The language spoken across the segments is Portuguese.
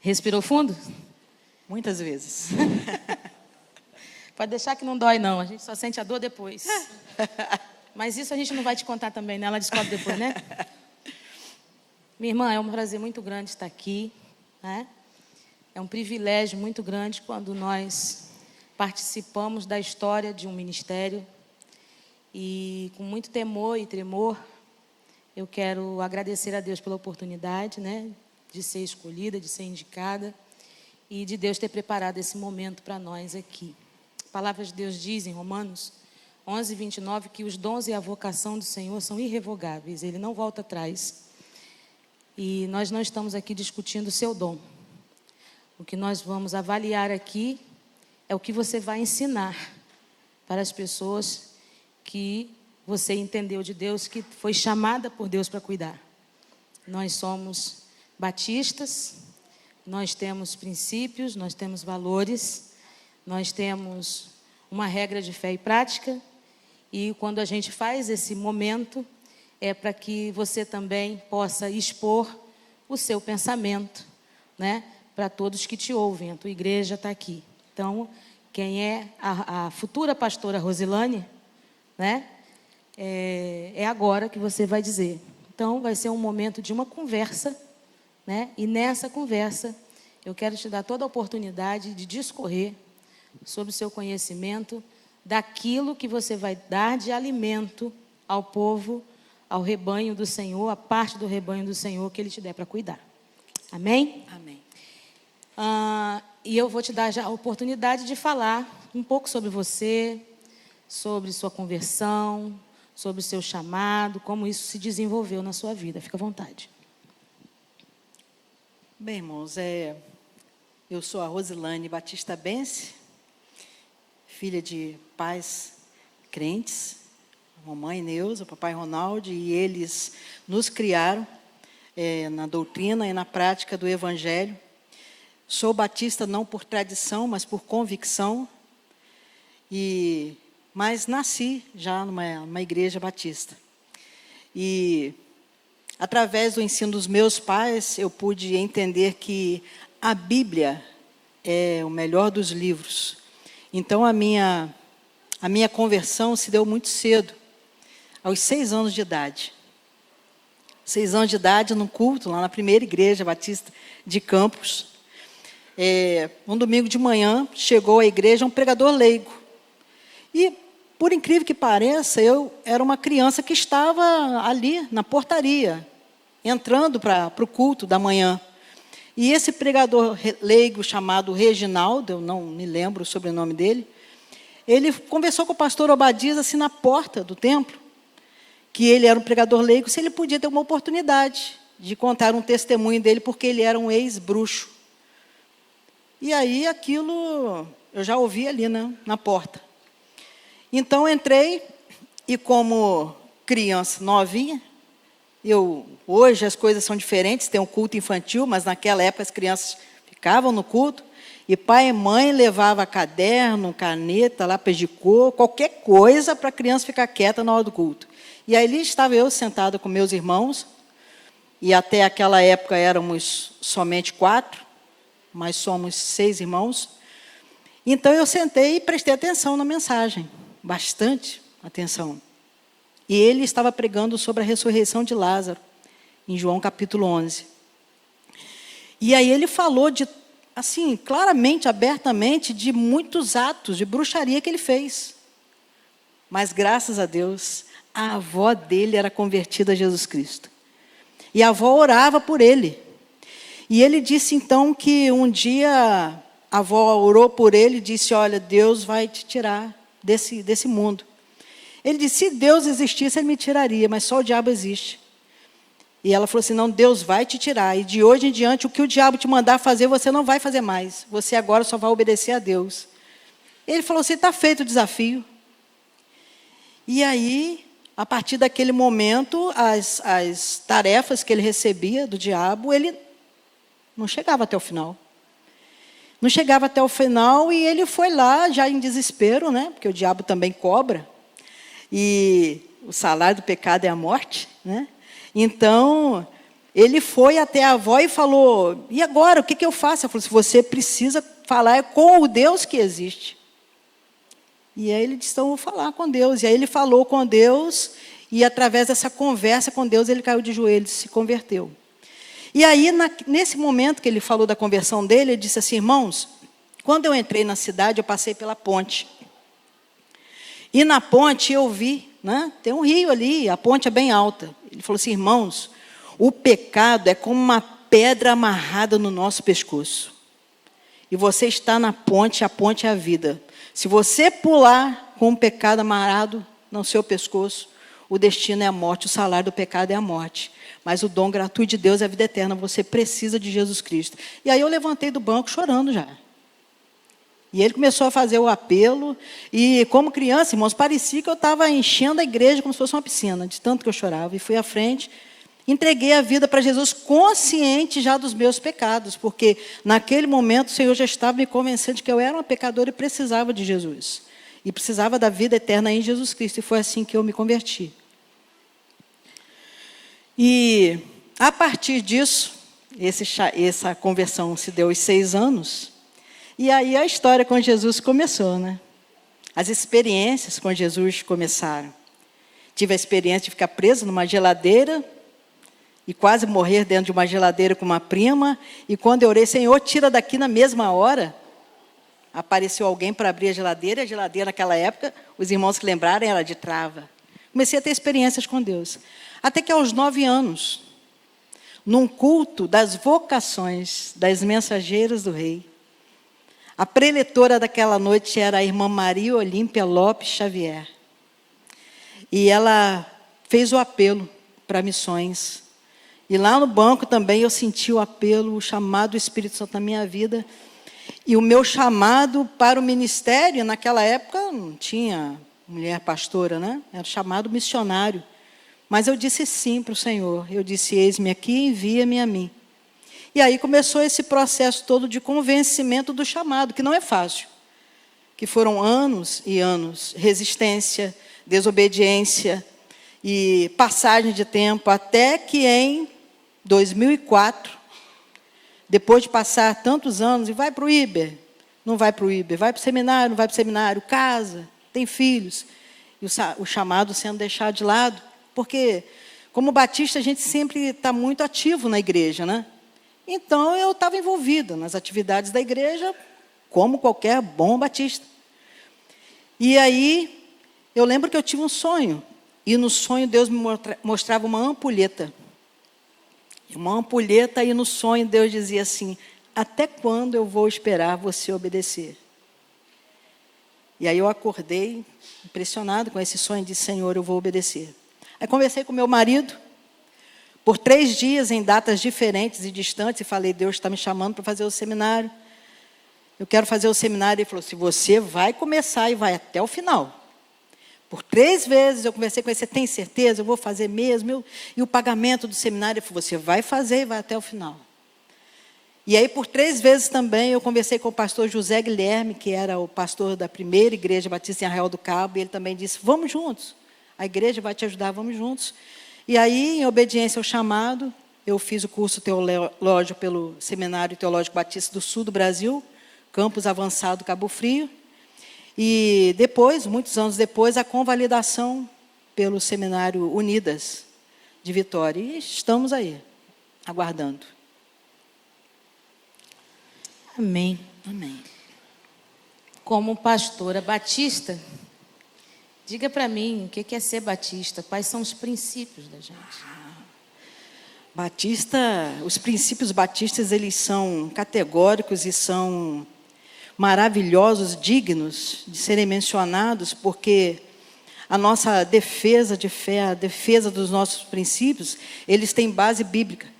Respirou fundo? Muitas vezes. Pode deixar que não dói, não. A gente só sente a dor depois. Mas isso a gente não vai te contar também, né? Ela descobre depois, né? Minha irmã, é um prazer muito grande estar aqui, né? É um privilégio muito grande quando nós participamos da história de um ministério. E com muito temor e tremor, eu quero agradecer a Deus pela oportunidade, né? De ser escolhida, de ser indicada e de Deus ter preparado esse momento para nós aqui. A palavra de Deus diz em Romanos 11, 29, que os dons e a vocação do Senhor são irrevogáveis, Ele não volta atrás. E nós não estamos aqui discutindo o seu dom. O que nós vamos avaliar aqui é o que você vai ensinar para as pessoas que você entendeu de Deus, que foi chamada por Deus para cuidar. Nós somos batistas, nós temos princípios, nós temos valores, nós temos uma regra de fé e prática, e quando a gente faz esse momento, é para que você também possa expor o seu pensamento, né, para todos que te ouvem. A tua igreja está aqui. Então, quem é a futura pastora Rosilane, né, é agora que você vai dizer. Então, vai ser um momento de uma conversa, né? E nessa conversa, eu quero te dar toda a oportunidade de discorrer sobre o seu conhecimento daquilo que você vai dar de alimento ao povo, ao rebanho do Senhor, a parte do rebanho do Senhor que Ele te der para cuidar. Amém? Amém. E eu vou te dar já a oportunidade de falar um pouco sobre você, sobre sua conversão, sobre o seu chamado, como isso se desenvolveu na sua vida. Fica à vontade. Bem, irmãos, eu sou a Rosilane Batista Bense, filha de pais crentes, a mamãe Neuza, o papai Ronaldo, e eles nos criaram na doutrina e na prática do Evangelho. Sou batista não por tradição, mas por convicção, mas nasci já numa igreja batista. E através do ensino dos meus pais, eu pude entender que a Bíblia é o melhor dos livros. Então, a minha conversão se deu muito cedo, aos 6 anos de idade. 6 anos de idade, num culto, lá na primeira igreja batista de Campos. Um domingo de manhã, chegou à igreja um pregador leigo. E, por incrível que pareça, eu era uma criança que estava ali, na portaria, entrando para o culto da manhã. E esse pregador leigo chamado Reginaldo, eu não me lembro o sobrenome dele, ele conversou com o pastor Obadias assim na porta do templo, que ele era um pregador leigo, se ele podia ter uma oportunidade de contar um testemunho dele, porque ele era um ex-bruxo. E aí aquilo eu já ouvi ali, né, na porta. Então entrei e, como criança novinha, hoje as coisas são diferentes, tem um culto infantil, mas naquela época as crianças ficavam no culto, e pai e mãe levavam caderno, caneta, lápis de cor, qualquer coisa para a criança ficar quieta na hora do culto. E ali estava eu sentada com meus irmãos, e até aquela época éramos somente 4, mas somos 6 irmãos. Então eu sentei e prestei atenção na mensagem, bastante atenção. E ele estava pregando sobre a ressurreição de Lázaro, em João capítulo 11. E aí ele falou assim, claramente, abertamente, de muitos atos de bruxaria que ele fez. Mas, graças a Deus, a avó dele era convertida a Jesus Cristo. E a avó orava por ele. E ele disse, então, que um dia a avó orou por ele e disse, olha, Deus vai te tirar desse mundo. Ele disse, se Deus existisse, Ele me tiraria, mas só o diabo existe. E ela falou assim, não, Deus vai te tirar. E de hoje em diante, o que o diabo te mandar fazer, você não vai fazer mais. Você agora só vai obedecer a Deus. Ele falou assim, está feito o desafio. E aí, a partir daquele momento, as tarefas que ele recebia do diabo, ele não chegava até o final. Não chegava até o final e ele foi lá, já em desespero, né? Porque o diabo também cobra. E o salário do pecado é a morte, né? Então, ele foi até a avó e falou, e agora, o que eu faço? Ela falou, se você precisa falar com o Deus que existe. E aí ele disse, então eu vou falar com Deus. E aí ele falou com Deus, e através dessa conversa com Deus, ele caiu de joelhos e se converteu. E aí, nesse momento que ele falou da conversão dele, ele disse assim, irmãos, quando eu entrei na cidade, eu passei pela ponte. E na ponte eu vi, né, tem um rio ali, a ponte é bem alta. Ele falou assim, irmãos, o pecado é como uma pedra amarrada no nosso pescoço. E você está na ponte, a ponte é a vida. Se você pular com um pecado amarrado no seu pescoço, o destino é a morte, o salário do pecado é a morte. Mas o dom gratuito de Deus é a vida eterna, você precisa de Jesus Cristo. E aí eu levantei do banco chorando já. E ele começou a fazer o apelo, e como criança, irmãos, parecia que eu estava enchendo a igreja como se fosse uma piscina, de tanto que eu chorava. E fui à frente, entreguei a vida para Jesus, consciente já dos meus pecados, porque naquele momento o Senhor já estava me convencendo de que eu era uma pecadora e precisava de Jesus. E precisava da vida eterna em Jesus Cristo, e foi assim que eu me converti. E a partir disso, essa conversão se deu aos 6 anos, e aí a história com Jesus começou, né? As experiências com Jesus começaram. Tive a experiência de ficar preso numa geladeira, e quase morrer dentro de uma geladeira com uma prima, e quando eu orei, Senhor, tira daqui na mesma hora, apareceu alguém para abrir a geladeira naquela época, os irmãos que lembrarem, era de trava. Comecei a ter experiências com Deus. Até que aos 9 anos, num culto das vocações das mensageiras do rei, a preletora daquela noite era a irmã Maria Olímpia Lopes Xavier. E ela fez o apelo para missões. E lá no banco também eu senti o apelo, o chamado do Espírito Santo na minha vida. E o meu chamado para o ministério, naquela época não tinha mulher pastora, né? Era chamado missionário. Mas eu disse sim para o Senhor. Eu disse, eis-me aqui, envia-me a mim. E aí começou esse processo todo de convencimento do chamado, que não é fácil. Que foram anos e anos, resistência, desobediência e passagem de tempo, até que em 2004, depois de passar tantos anos, e vai para o IBER, não vai para o IBER, vai para o seminário, não vai para o seminário, casa, tem filhos, e o chamado sendo deixado de lado, porque, como batista, a gente sempre está muito ativo na igreja, né? Então, eu estava envolvida nas atividades da igreja, como qualquer bom batista. E aí, eu lembro que eu tive um sonho, e no sonho Deus me mostrava uma ampulheta. Uma ampulheta, e no sonho Deus dizia assim, até quando eu vou esperar você obedecer? E aí eu acordei, impressionado com esse sonho, e disse, Senhor, eu vou obedecer. Aí conversei com meu marido, por 3 dias, em datas diferentes e distantes, e falei, Deus está me chamando para fazer o seminário. Eu quero fazer o seminário. Ele falou, se você vai começar e vai até o final. Por 3 vezes eu conversei com ele, você tem certeza? Eu vou fazer mesmo? E o pagamento do seminário, ele falou, você vai fazer e vai até o final. E aí, por 3 vezes também, eu conversei com o pastor José Guilherme, que era o pastor da primeira igreja batista em Arraial do Cabo, e ele também disse, vamos juntos, a igreja vai te ajudar, vamos juntos. E aí, em obediência ao chamado, eu fiz o curso teológico pelo Seminário Teológico Batista do Sul do Brasil, campus avançado Cabo Frio, e depois, muitos anos depois, a convalidação pelo Seminário Unidas de Vitória. E estamos aí, aguardando. Amém. Amém. Como pastora batista, diga para mim, o que é ser batista? Quais são os princípios da gente? Batista, os princípios batistas, eles são categóricos e são maravilhosos, dignos de serem mencionados, porque a nossa defesa de fé, a defesa dos nossos princípios, eles têm base bíblica.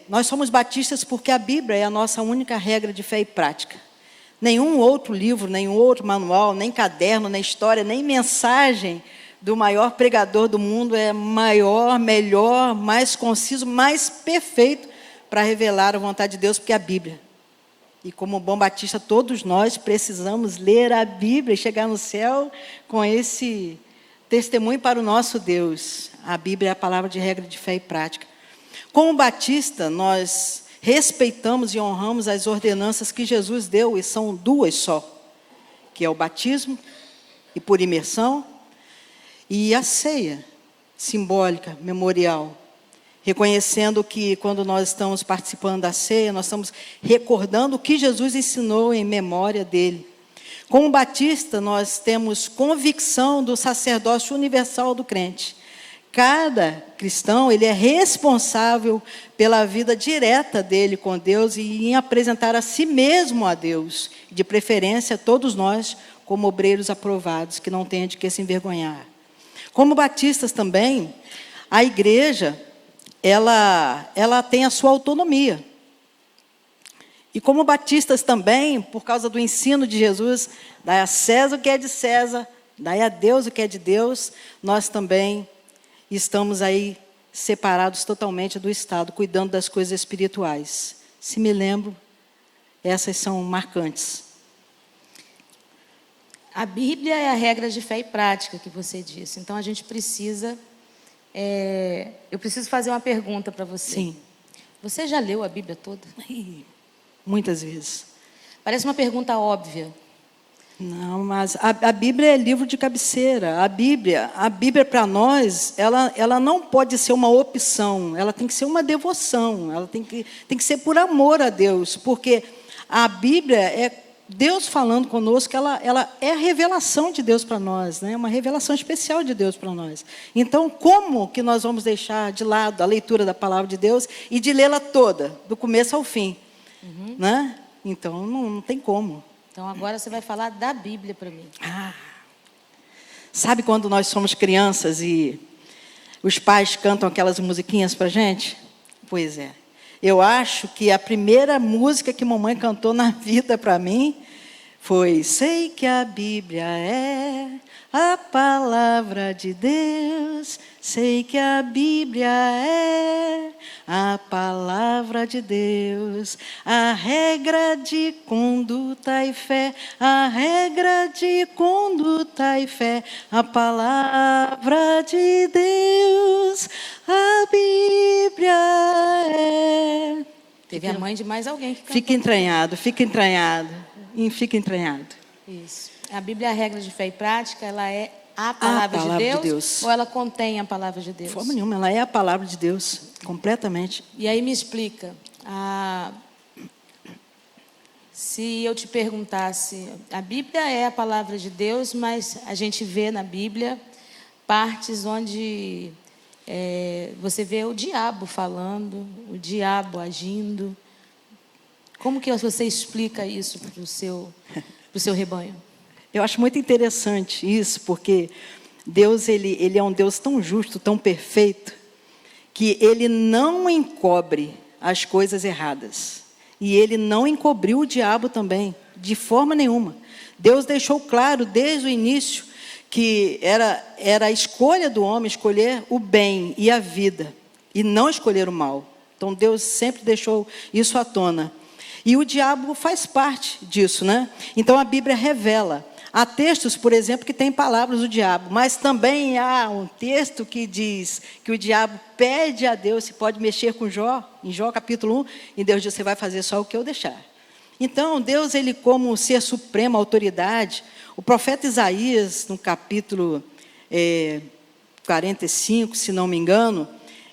Nós somos batistas porque a Bíblia é a nossa única regra de fé e prática. Nenhum outro livro, nenhum outro manual, nem caderno, nem história, nem mensagem do maior pregador do mundo é maior, melhor, mais conciso, mais perfeito para revelar a vontade de Deus, porque é a Bíblia. E como bom batista, todos nós precisamos ler a Bíblia e chegar no céu com esse testemunho para o nosso Deus. A Bíblia é a palavra de regra de fé e prática. Como batista, nós respeitamos e honramos as ordenanças que Jesus deu, e são duas só, que é o batismo, e por imersão, e a ceia, simbólica, memorial, reconhecendo que quando nós estamos participando da ceia, nós estamos recordando o que Jesus ensinou em memória dele. Como batista, nós temos convicção do sacerdócio universal do crente. Cada cristão, ele é responsável pela vida direta dele com Deus e em apresentar a si mesmo a Deus, de preferência todos nós como obreiros aprovados, que não tenham de que se envergonhar. Como batistas também, a igreja, ela tem a sua autonomia. E como batistas também, por causa do ensino de Jesus, dai a César o que é de César, dai a Deus o que é de Deus, nós também estamos aí separados totalmente do Estado, cuidando das coisas espirituais. Se me lembro, essas são marcantes. A Bíblia é a regra de fé e prática que você disse. Então, a gente precisa... eu preciso fazer uma pergunta para você. Sim. Você já leu a Bíblia toda? Muitas vezes. Parece uma pergunta óbvia. Não, mas a Bíblia é livro de cabeceira. A Bíblia para nós, ela não pode ser uma opção, ela tem que ser uma devoção, ela tem que ser por amor a Deus, porque a Bíblia é Deus falando conosco, ela é a revelação de Deus para nós, né? Uma revelação especial de Deus para nós. Então, como que nós vamos deixar de lado a leitura da palavra de Deus e de lê-la toda, do começo ao fim? Né? Então, não tem como. Então, agora você vai falar da Bíblia para mim. Sabe quando nós somos crianças e os pais cantam aquelas musiquinhas para a gente? Pois é. Eu acho que a primeira música que mamãe cantou na vida para mim foi: sei que a Bíblia é a palavra de Deus, sei que a Bíblia é a palavra de Deus, a regra de conduta e fé, a regra de conduta e fé, a palavra de Deus, a Bíblia é... Teve a mãe de mais alguém que cantou. Fica entranhado, fica entranhado, fica entranhado. Isso. A Bíblia é a regra de fé e prática, ela é a palavra de Deus, ou ela contém a palavra de Deus? De forma nenhuma, ela é a palavra de Deus, completamente. E aí me explica, se eu te perguntasse, a Bíblia é a palavra de Deus, mas a gente vê na Bíblia partes onde você vê o diabo falando, o diabo agindo. Como que você explica isso para o seu rebanho? Eu acho muito interessante isso, porque Deus ele é um Deus tão justo, tão perfeito, que Ele não encobre as coisas erradas. E Ele não encobriu o diabo também, de forma nenhuma. Deus deixou claro desde o início que era a escolha do homem escolher o bem e a vida, e não escolher o mal. Então Deus sempre deixou isso à tona. E o diabo faz parte disso, né? Então a Bíblia revela. Há textos, por exemplo, que têm palavras do diabo, mas também há um texto que diz que o diabo pede a Deus se pode mexer com Jó, em Jó capítulo 1, e Deus diz: você vai fazer só o que eu deixar. Então, Deus, ele como ser suprema autoridade, o profeta Isaías, no capítulo 45, se não me engano,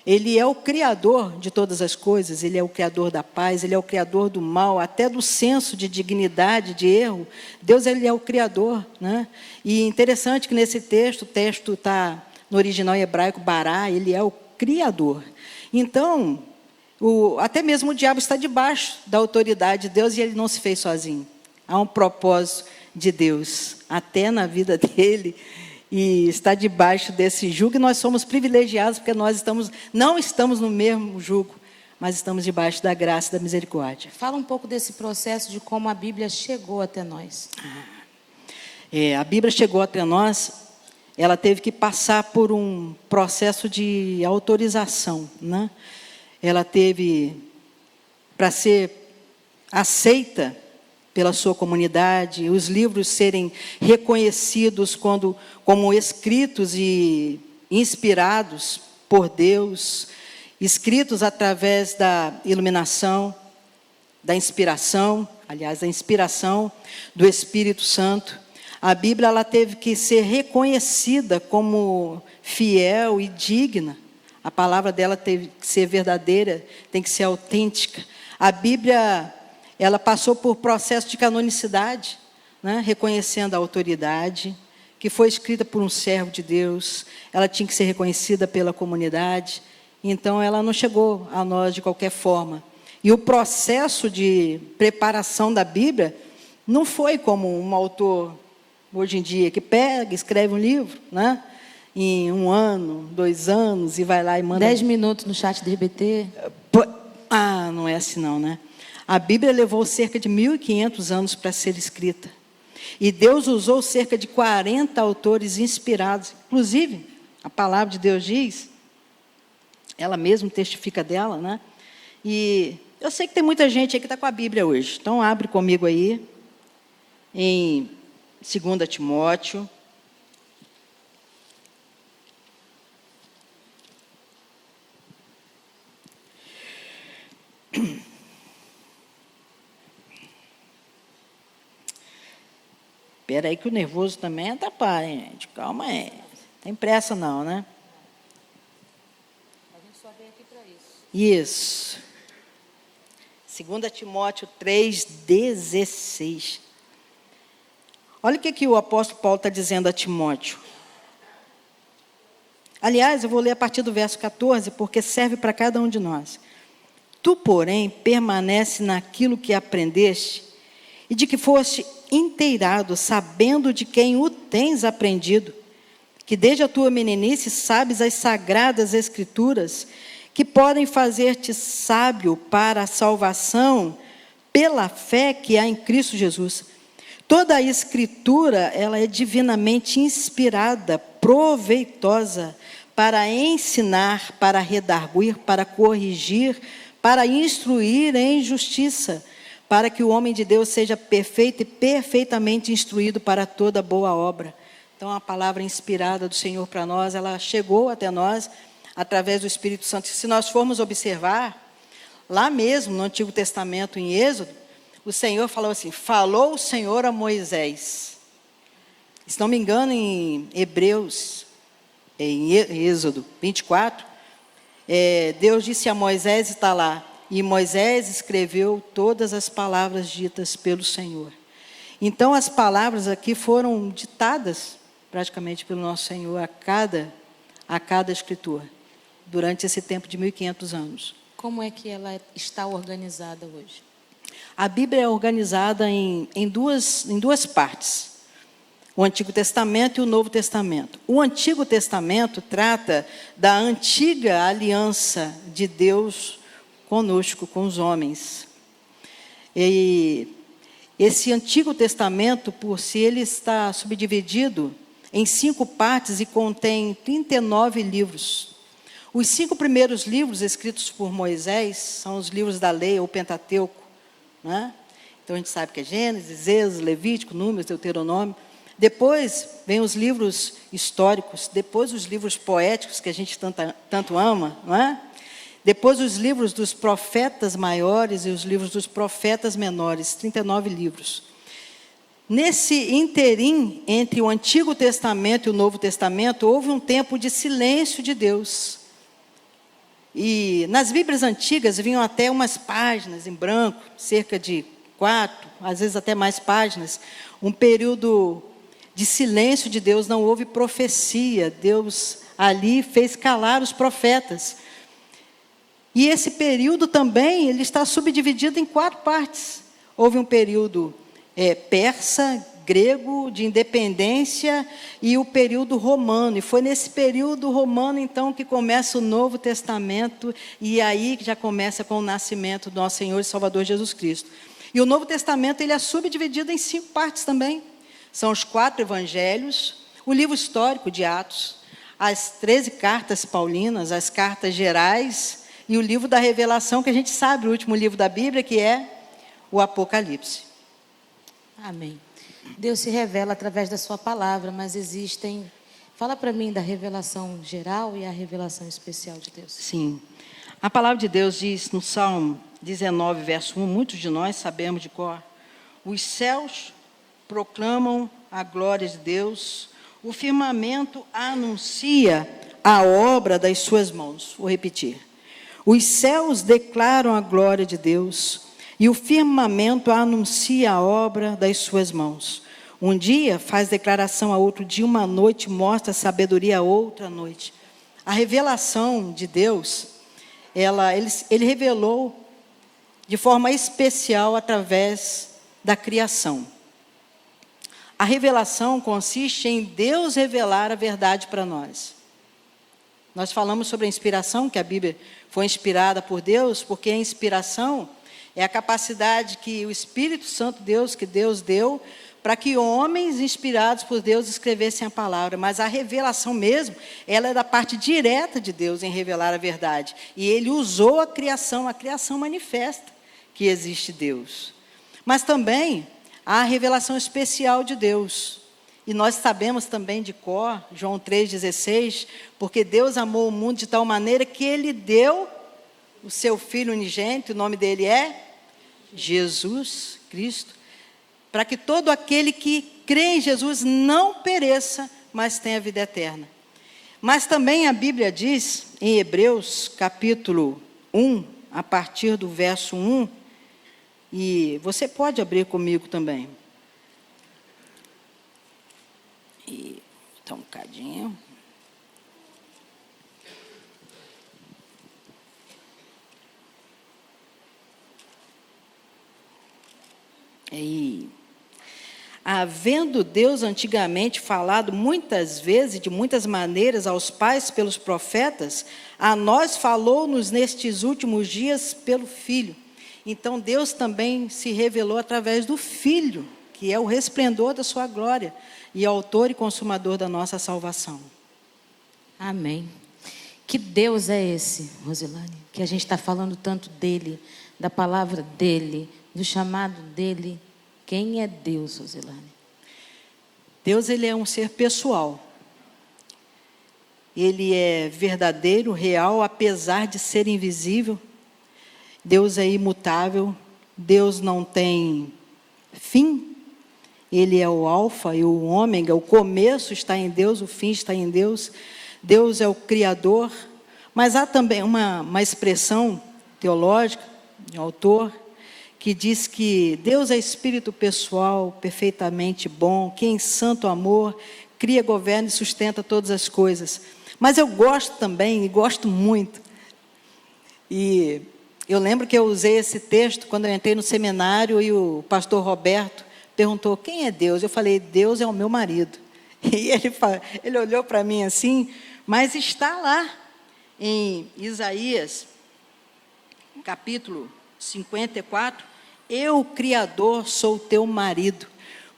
ele é o criador de todas as coisas, ele é o criador da paz, ele é o criador do mal, até do senso de dignidade, de erro. Deus, ele é o criador, né? E interessante que nesse texto, o texto está no original hebraico, bará, ele é o criador. Então, até mesmo o diabo está debaixo da autoridade de Deus e ele não se fez sozinho. Há um propósito de Deus, até na vida dele, e está debaixo desse jugo, e nós somos privilegiados, porque nós não estamos no mesmo jugo, mas estamos debaixo da graça e da misericórdia. Fala um pouco desse processo de como a Bíblia chegou até nós. A Bíblia chegou até nós, ela teve que passar por um processo de autorização, né? Ela teve, para ser aceita pela sua comunidade, os livros serem reconhecidos como escritos e inspirados por Deus, escritos através da iluminação, da inspiração do Espírito Santo. A Bíblia ela teve que ser reconhecida como fiel e digna. A palavra dela teve que ser verdadeira, tem que ser autêntica. A Bíblia, ela passou por processo de canonicidade, né? Reconhecendo a autoridade, que foi escrita por um servo de Deus. Ela tinha que ser reconhecida pela comunidade. Então, ela não chegou a nós de qualquer forma. E o processo de preparação da Bíblia não foi como um autor, hoje em dia, que pega, escreve um livro, né? Em 1 ano, 2 anos, e vai lá e manda... 10 minutos no chat do RBT. Não é assim não, né? A Bíblia levou cerca de 1.500 anos para ser escrita. E Deus usou cerca de 40 autores inspirados. Inclusive, a palavra de Deus diz, ela mesma testifica dela, né? E eu sei que tem muita gente aí que está com a Bíblia hoje. Então, abre comigo aí, em 2 Timóteo. Espera aí que o nervoso também atrapalha, hein, gente? Calma aí. Não tem pressa não, né? A gente só veio aqui para isso. Isso. 2 Timóteo 3,16. Olha o que o apóstolo Paulo está dizendo a Timóteo. Aliás, eu vou ler a partir do verso 14, porque serve para cada um de nós. Tu, porém, permanece naquilo que aprendeste, e de que foste inteirado, sabendo de quem o tens aprendido, que desde a tua meninice sabes as sagradas escrituras, que podem fazer-te sábio para a salvação pela fé que há em Cristo Jesus. Toda a escritura, ela é divinamente inspirada, proveitosa, para ensinar, para redarguir, para corrigir, para instruir em justiça, para que o homem de Deus seja perfeito e perfeitamente instruído para toda boa obra. Então, a palavra inspirada do Senhor para nós, ela chegou até nós através do Espírito Santo. Se nós formos observar, lá mesmo no Antigo Testamento, em Êxodo, o Senhor falou assim, falou o Senhor a Moisés. Se não me engano, em Hebreus, em Êxodo 24, Deus disse a Moisés, e está lá, e Moisés escreveu todas as palavras ditas pelo Senhor. Então, as palavras aqui foram ditadas praticamente pelo nosso Senhor a cada escritor, durante esse tempo de 1.500 anos. Como é que ela está organizada hoje? A Bíblia é organizada em duas partes. O Antigo Testamento e o Novo Testamento. O Antigo Testamento trata da antiga aliança de Deus conosco, com os homens. E esse Antigo Testamento, por si, ele está subdividido em 5 partes e contém 39 livros. Os 5 primeiros livros escritos por Moisés são os livros da lei, ou Pentateuco, né? Então, a gente sabe que é Gênesis, Êxodo, Levítico, Números, Deuteronômio. Depois, vem os livros históricos, depois os livros poéticos, que a gente tanto ama, não é? Depois os livros dos profetas maiores e os livros dos profetas menores, 39 livros. Nesse interim, entre o Antigo Testamento e o Novo Testamento, houve um tempo de silêncio de Deus. E nas Bíblias antigas vinham até umas páginas em branco, cerca de 4, às vezes até mais páginas, um período de silêncio de Deus, não houve profecia, Deus ali fez calar os profetas. E esse período também, ele está subdividido em 4 partes. Houve um período persa, grego, de independência, e o período romano. E foi nesse período romano, então, que começa o Novo Testamento, e aí que já começa com o nascimento do nosso Senhor e Salvador Jesus Cristo. E o Novo Testamento, ele é subdividido em 5 partes também. São os 4 evangelhos, o livro histórico de Atos, as 13 cartas paulinas, as cartas gerais, e o livro da Revelação, que a gente sabe, o último livro da Bíblia, que é o Apocalipse. Amém. Deus se revela através da sua palavra, mas existem... Fala para mim da revelação geral e a revelação especial de Deus. Sim. A palavra de Deus diz no Salmo 19, verso 1, muitos de nós sabemos de cor: os céus proclamam a glória de Deus, o firmamento anuncia a obra das suas mãos. Vou repetir. Os céus declaram a glória de Deus, e o firmamento anuncia a obra das suas mãos. Um dia faz declaração a outro dia, uma noite mostra sabedoria a outra noite. A revelação de Deus, ele revelou de forma especial através da criação. A revelação consiste em Deus revelar a verdade para nós. Nós falamos sobre a inspiração, que a Bíblia foi inspirada por Deus, porque a inspiração é a capacidade que o Espírito Santo que Deus deu, para que homens inspirados por Deus escrevessem a palavra. Mas a revelação mesmo, ela é da parte direta de Deus em revelar a verdade. E Ele usou a criação manifesta que existe Deus. Mas também há a revelação especial de Deus. E nós sabemos também de cor, João 3,16, porque Deus amou o mundo de tal maneira que Ele deu o seu Filho unigênito, o nome dele é Jesus Cristo, para que todo aquele que crê em Jesus não pereça, mas tenha vida eterna. Mas também a Bíblia diz, em Hebreus, capítulo 1, a partir do verso 1, e você pode abrir comigo também. Então, um bocadinho. Havendo Deus antigamente falado muitas vezes, de muitas maneiras, aos pais pelos profetas, a nós falou-nos nestes últimos dias pelo Filho. Então Deus também se revelou através do Filho, que é o resplendor da sua glória, e autor e consumador da nossa salvação. Amém. Que Deus é esse, Rosilane? Que a gente está falando tanto dele, da palavra dele, do chamado dele. Quem é Deus, Rosilane? Deus, ele é um ser pessoal. Ele é verdadeiro, real, apesar de ser invisível. Deus é imutável. Deus não tem fim. Ele é o alfa e o ômega. O começo está em Deus, o fim está em Deus. Deus é o Criador. Mas há também uma expressão teológica, de autor, que diz que Deus é espírito pessoal, perfeitamente bom, que em santo amor cria, governa e sustenta todas as coisas. Mas eu gosto também, e gosto muito. E eu lembro que eu usei esse texto quando eu entrei no seminário e o pastor Roberto perguntou: quem é Deus? Eu falei: Deus é o meu marido. E ele olhou para mim assim, mas está lá em Isaías, capítulo 54, eu, Criador, sou teu marido.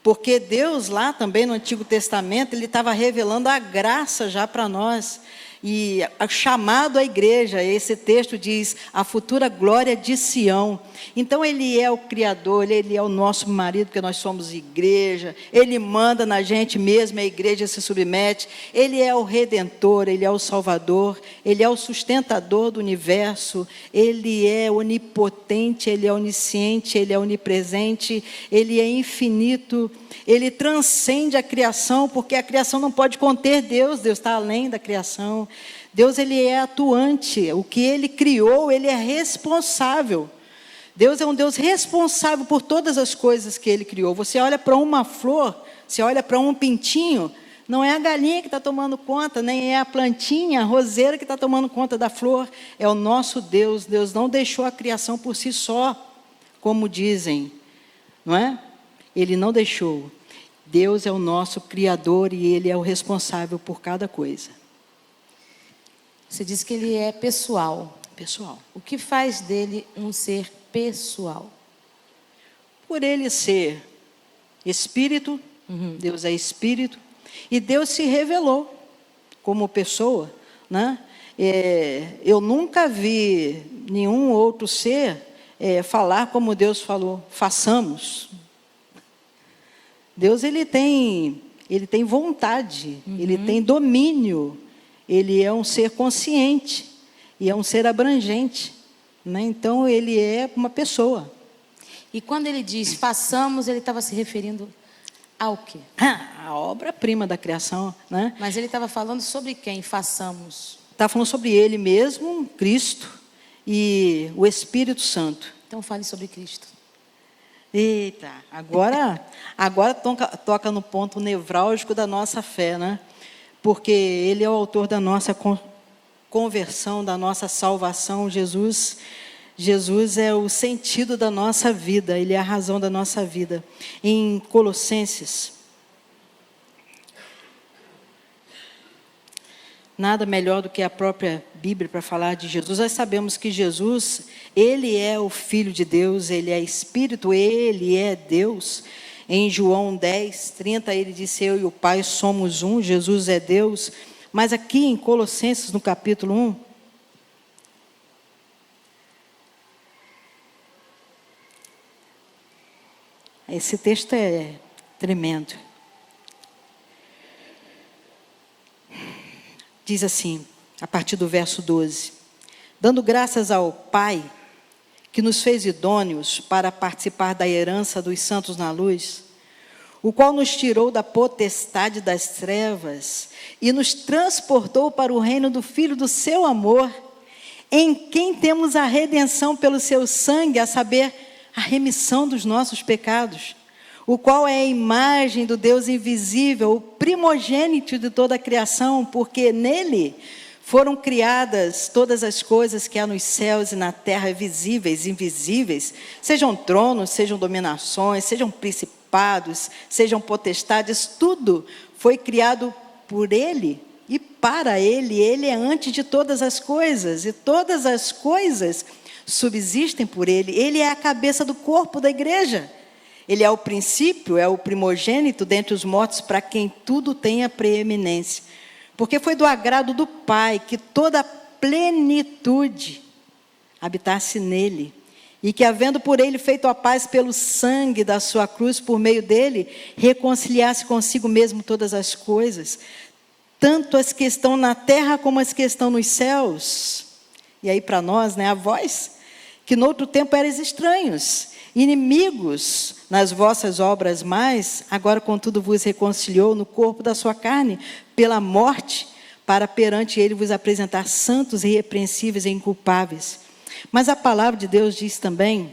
Porque Deus lá também no Antigo Testamento, Ele estava revelando a graça já para nós. E chamado à igreja, esse texto diz, a futura glória de Sião. Então Ele é o Criador, Ele é o nosso marido, porque nós somos igreja. Ele manda na gente mesmo, a igreja se submete. Ele é o Redentor, Ele é o Salvador, Ele é o sustentador do universo. Ele é onipotente, Ele é onisciente, Ele é onipresente, Ele é infinito. Ele transcende a criação, porque a criação não pode conter Deus, Deus está além da criação. Deus, Ele é atuante, o que Ele criou, Ele é responsável. Deus é um Deus responsável por todas as coisas que Ele criou. Você olha para uma flor, você olha para um pintinho, não é a galinha que está tomando conta, nem é a plantinha, a roseira que está tomando conta da flor, é o nosso Deus. Deus não deixou a criação por si só, como dizem, não é? Ele não deixou. Deus é o nosso Criador e Ele é o responsável por cada coisa. Você diz que Ele é pessoal. Pessoal. O que faz dele um ser pessoal? Por Ele ser Espírito, Deus é Espírito, e Deus se revelou como pessoa, né? Eu nunca vi nenhum outro ser falar como Deus falou, façamos. Deus, ele tem vontade, Ele tem domínio, Ele é um ser consciente, e é um ser abrangente, né? Então, ele é uma pessoa. E quando ele diz façamos, ele estava se referindo ao quê? A obra-prima da criação, né? Mas ele estava falando sobre quem? Façamos. Está falando sobre ele mesmo, Cristo, e o Espírito Santo. Então fale sobre Cristo. Eita, agora toca no ponto nevrálgico da nossa fé, né? Porque ele é o autor da nossa conversão, da nossa salvação. Jesus é o sentido da nossa vida, ele é a razão da nossa vida. Em Colossenses, nada melhor do que a própria Bíblia para falar de Jesus. Nós sabemos que Jesus, ele é o Filho de Deus, ele é Espírito, ele é Deus. Em João 10:30, ele disse: eu e o Pai somos um, Jesus é Deus. Mas aqui em Colossenses, no capítulo 1, esse texto é tremendo. Diz assim, a partir do verso 12: dando graças ao Pai, que nos fez idôneos para participar da herança dos santos na luz, o qual nos tirou da potestade das trevas e nos transportou para o reino do Filho do seu amor, em quem temos a redenção pelo seu sangue, a saber, a remissão dos nossos pecados, o qual é a imagem do Deus invisível, o primogênito de toda a criação, porque nele foram criadas todas as coisas que há nos céus e na terra, visíveis e invisíveis, sejam tronos, sejam dominações, sejam principados, sejam potestades, tudo foi criado por ele e para ele. Ele é antes de todas as coisas, e todas as coisas subsistem por ele. Ele é a cabeça do corpo da igreja. Ele é o princípio, é o primogênito dentre os mortos, para quem tudo tem a preeminência. Porque foi do agrado do Pai que toda a plenitude habitasse nele, e que, havendo por ele feito a paz pelo sangue da sua cruz, por meio dele, reconciliasse consigo mesmo todas as coisas, tanto as que estão na terra como as que estão nos céus. E aí para nós, né, a vós, que noutro tempo erais estranhos, inimigos nas vossas obras, mas agora contudo vos reconciliou no corpo da sua carne, pela morte, para perante ele vos apresentar santos, irrepreensíveis e inculpáveis. Mas a palavra de Deus diz também,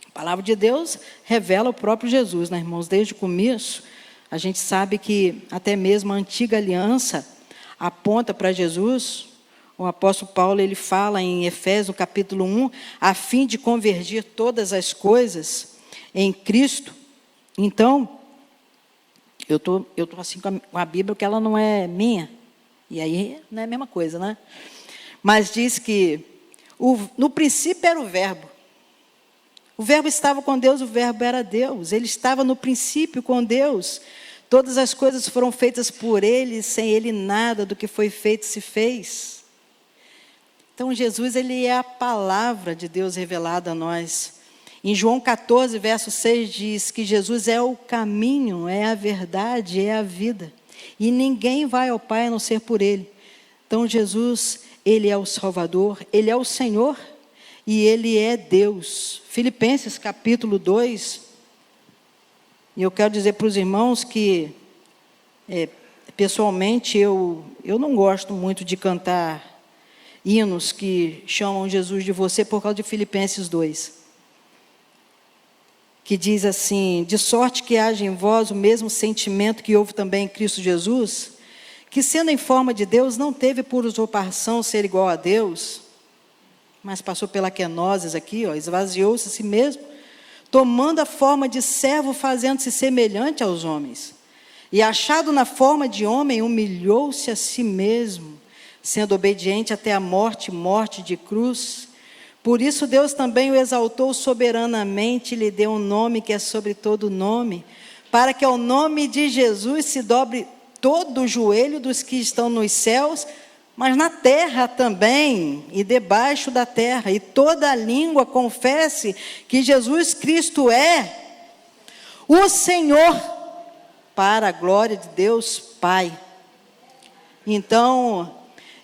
a palavra de Deus revela o próprio Jesus, né, irmãos? Desde o começo, a gente sabe que até mesmo a antiga aliança aponta para Jesus. O apóstolo Paulo, ele fala em Efésios, no capítulo 1, a fim de convergir todas as coisas em Cristo. Então, eu tô assim com a Bíblia, que ela não é minha. E aí não é a mesma coisa, né? Mas diz que no princípio era o Verbo. O Verbo estava com Deus, o Verbo era Deus. Ele estava no princípio com Deus. Todas as coisas foram feitas por ele, sem ele nada do que foi feito se fez. Então, Jesus, ele é a palavra de Deus revelada a nós. Em João 14, verso 6, diz que Jesus é o caminho, é a verdade, é a vida. E ninguém vai ao Pai a não ser por ele. Então, Jesus, ele é o Salvador, ele é o Senhor e ele é Deus. Filipenses, capítulo 2. E eu quero dizer para os irmãos que, pessoalmente, eu não gosto muito de cantar hinos que chamam Jesus de você por causa de Filipenses 2, que diz assim: de sorte que haja em vós o mesmo sentimento que houve também em Cristo Jesus, que sendo em forma de Deus, não teve por usurpação ser igual a Deus, mas passou pela kenosis aqui, esvaziou-se a si mesmo, tomando a forma de servo, fazendo-se semelhante aos homens, e achado na forma de homem, humilhou-se a si mesmo, sendo obediente até a morte, morte de cruz. Por isso Deus também o exaltou soberanamente, e lhe deu um nome que é sobre todo nome, para que ao nome de Jesus se dobre todo o joelho dos que estão nos céus, mas na terra também, e debaixo da terra, e toda a língua confesse que Jesus Cristo é o Senhor, para a glória de Deus Pai. Então,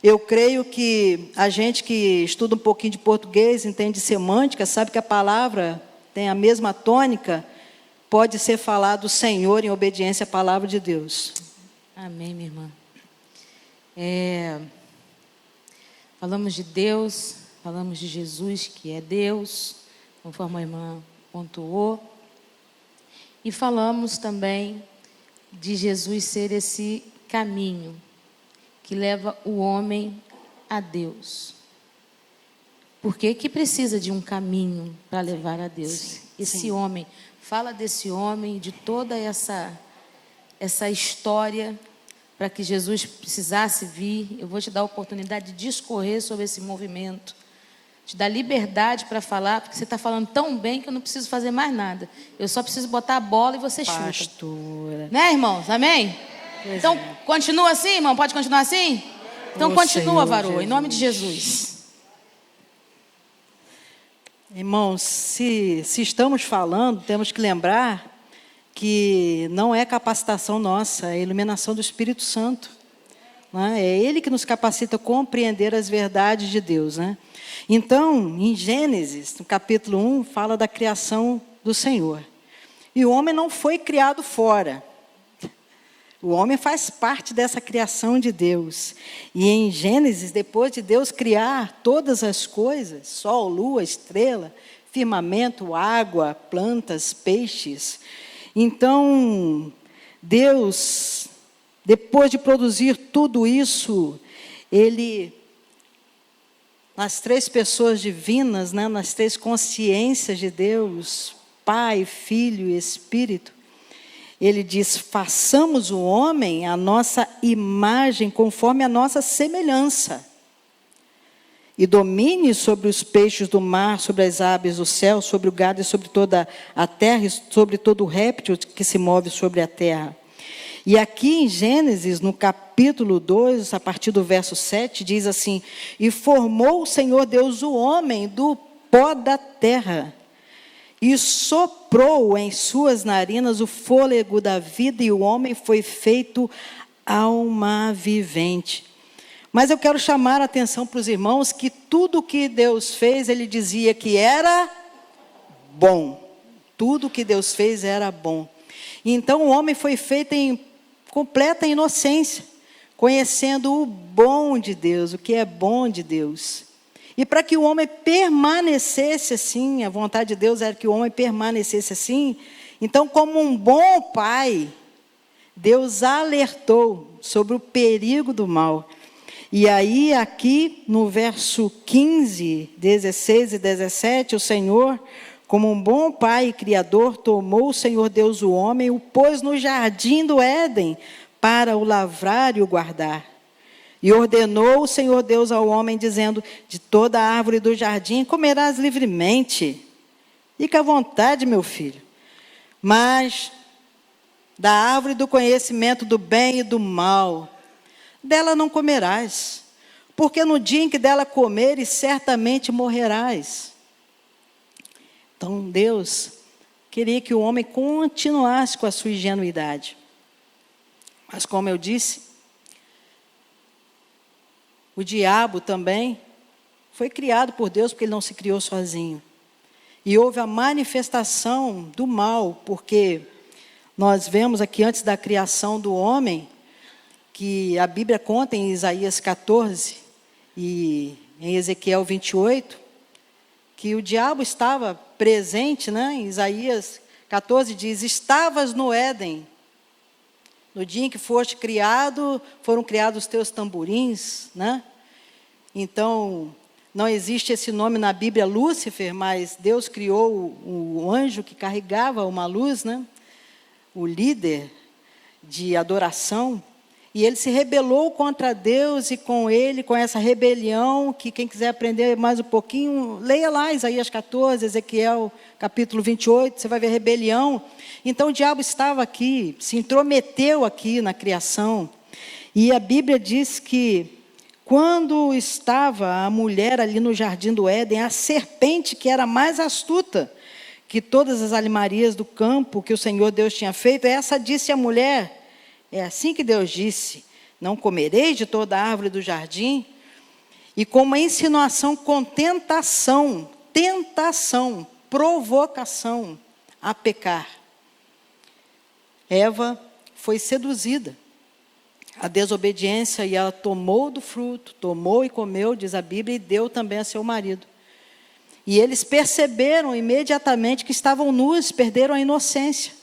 Eu creio que a gente que estuda um pouquinho de português, entende semântica, sabe que a palavra tem a mesma tônica, pode ser falado Senhor em obediência à palavra de Deus. Amém, minha irmã. Falamos de Deus, falamos de Jesus, que é Deus, conforme a irmã pontuou. E falamos também de Jesus ser esse caminho que leva o homem a Deus. Por que precisa de um caminho para levar a Deus? Esse homem, fala desse homem, de toda essa história, para que Jesus precisasse vir. Eu vou te dar a oportunidade de discorrer sobre esse movimento, te dar liberdade para falar, porque você está falando tão bem que eu não preciso fazer mais nada. Eu só preciso botar a bola e você chuta. Pastora. Né, irmãos? Amém? Pois então, é. continua assim, irmão? Pode continuar assim? Então, continua, Senhor varô, em Jesus. nome de Jesus. Irmãos, se estamos falando, temos que lembrar que não é capacitação nossa, é a iluminação do Espírito Santo. Né? É Ele que nos capacita a compreender as verdades de Deus. Né? Então, em Gênesis, no capítulo 1, fala da criação do Senhor. E o homem não foi criado fora. O homem faz parte dessa criação de Deus. E em Gênesis, depois de Deus criar todas as coisas, sol, lua, estrela, firmamento, água, plantas, peixes. Então, Deus, depois de produzir tudo isso, Ele, nas três pessoas divinas, né, nas três consciências de Deus, Pai, Filho e Espírito, Ele diz, façamos o homem a nossa imagem, conforme a nossa semelhança. E domine sobre os peixes do mar, sobre as aves do céu, sobre o gado e sobre toda a terra, e sobre todo o réptil que se move sobre a terra. E aqui em Gênesis, no capítulo 2, a partir do verso 7, diz assim, e formou o Senhor Deus o homem do pó da terra, e soprou em suas narinas o fôlego da vida, e o homem foi feito alma vivente. Mas eu quero chamar a atenção para os irmãos que tudo que Deus fez, Ele dizia que era bom. Tudo que Deus fez era bom. Então o homem foi feito em completa inocência, conhecendo o bom de Deus, o que é bom de Deus. E para que o homem permanecesse assim, a vontade de Deus era que o homem permanecesse assim, então como um bom pai, Deus alertou sobre o perigo do mal. E aí aqui no verso 15, 16 e 17, o Senhor, como um bom pai e criador, tomou o Senhor Deus o homem, o pôs no jardim do Éden, para o lavrar e o guardar. E ordenou o Senhor Deus ao homem, dizendo, de toda a árvore do jardim comerás livremente. Fica à vontade, meu filho. Mas da árvore do conhecimento do bem e do mal, dela não comerás, porque no dia em que dela comeres, certamente morrerás. Então Deus queria que o homem continuasse com a sua ingenuidade. Mas como eu disse, o diabo também foi criado por Deus, porque ele não se criou sozinho. E houve a manifestação do mal, porque nós vemos aqui antes da criação do homem, que a Bíblia conta em Isaías 14 e em Ezequiel 28, que o diabo estava presente, né? Em Isaías 14 diz, estavas no Éden, no dia em que foste criado, foram criados os teus tamborins, né? Então, não existe esse nome na Bíblia, Lúcifer, mas Deus criou o anjo que carregava uma luz, né? O líder de adoração. E ele se rebelou contra Deus e com ele, com essa rebelião, que quem quiser aprender mais um pouquinho, leia lá Isaías 14, Ezequiel capítulo 28, você vai ver rebelião. Então o diabo estava aqui, se intrometeu aqui na criação. E a Bíblia diz que quando estava a mulher ali no jardim do Éden, a serpente que era mais astuta que todas as animarias do campo que o Senhor Deus tinha feito, essa disse à mulher, é assim que Deus disse, não comereis de toda a árvore do jardim? e com uma insinuação com tentação, provocação a pecar. Eva foi seduzida à desobediência e ela tomou do fruto, tomou e comeu, diz a Bíblia, e deu também a seu marido. E eles perceberam imediatamente que estavam nus, perderam a inocência.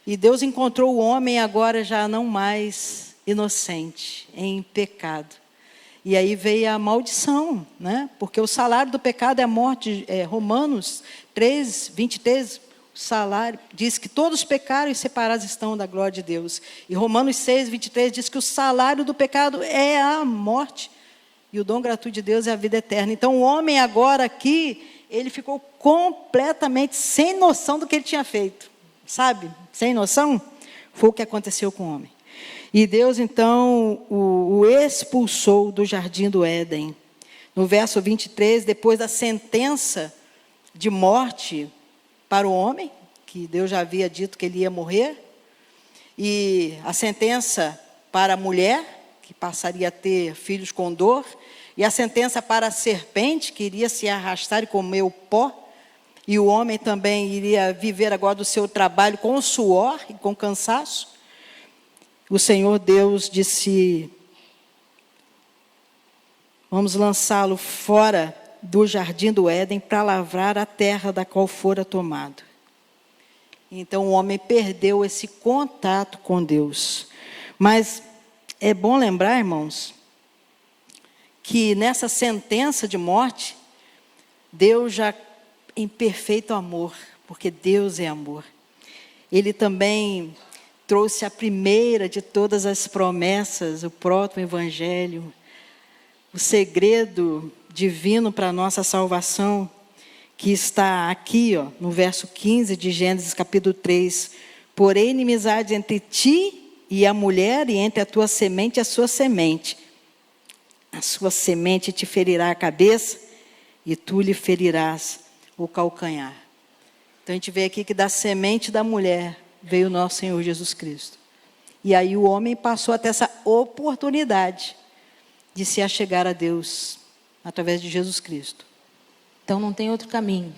E Deus encontrou o homem agora já não mais inocente, em pecado. E aí veio a maldição, né? Porque o salário do pecado é a morte. Romanos 3, 23, o salário diz que todos pecaram e separados estão da glória de Deus. E Romanos 6, 23 diz que o salário do pecado é a morte. E o dom gratuito de Deus é a vida eterna. Então o homem agora aqui, ele ficou completamente sem noção do que ele tinha feito. Sabe? Sem noção? Foi o que aconteceu com o homem. E Deus então o expulsou do jardim do Éden. No verso 23, depois da sentença de morte para o homem, que Deus já havia dito que ele ia morrer, e a sentença para a mulher, que passaria a ter filhos com dor, e a sentença para a serpente, que iria se arrastar e comer o pó, e o homem também iria viver agora do seu trabalho com suor e com cansaço. O Senhor Deus disse: vamos lançá-lo fora do jardim do Éden para lavrar a terra da qual fora tomado. Então o homem perdeu esse contato com Deus. Mas é bom lembrar, irmãos, que nessa sentença de morte, Deus já em perfeito amor, porque Deus é amor, Ele também trouxe a primeira de todas as promessas, o proto-evangelho, o segredo divino para a nossa salvação, que está aqui, no verso 15 de Gênesis capítulo 3. Porém, inimizade entre ti e a mulher, e entre a tua semente e a sua semente. A sua semente te ferirá a cabeça, e tu lhe ferirás o calcanhar. Então a gente vê aqui que da semente da mulher veio o nosso Senhor Jesus Cristo. E aí o homem passou a ter essa oportunidade de se achegar a Deus através de Jesus Cristo. Então não tem outro caminho.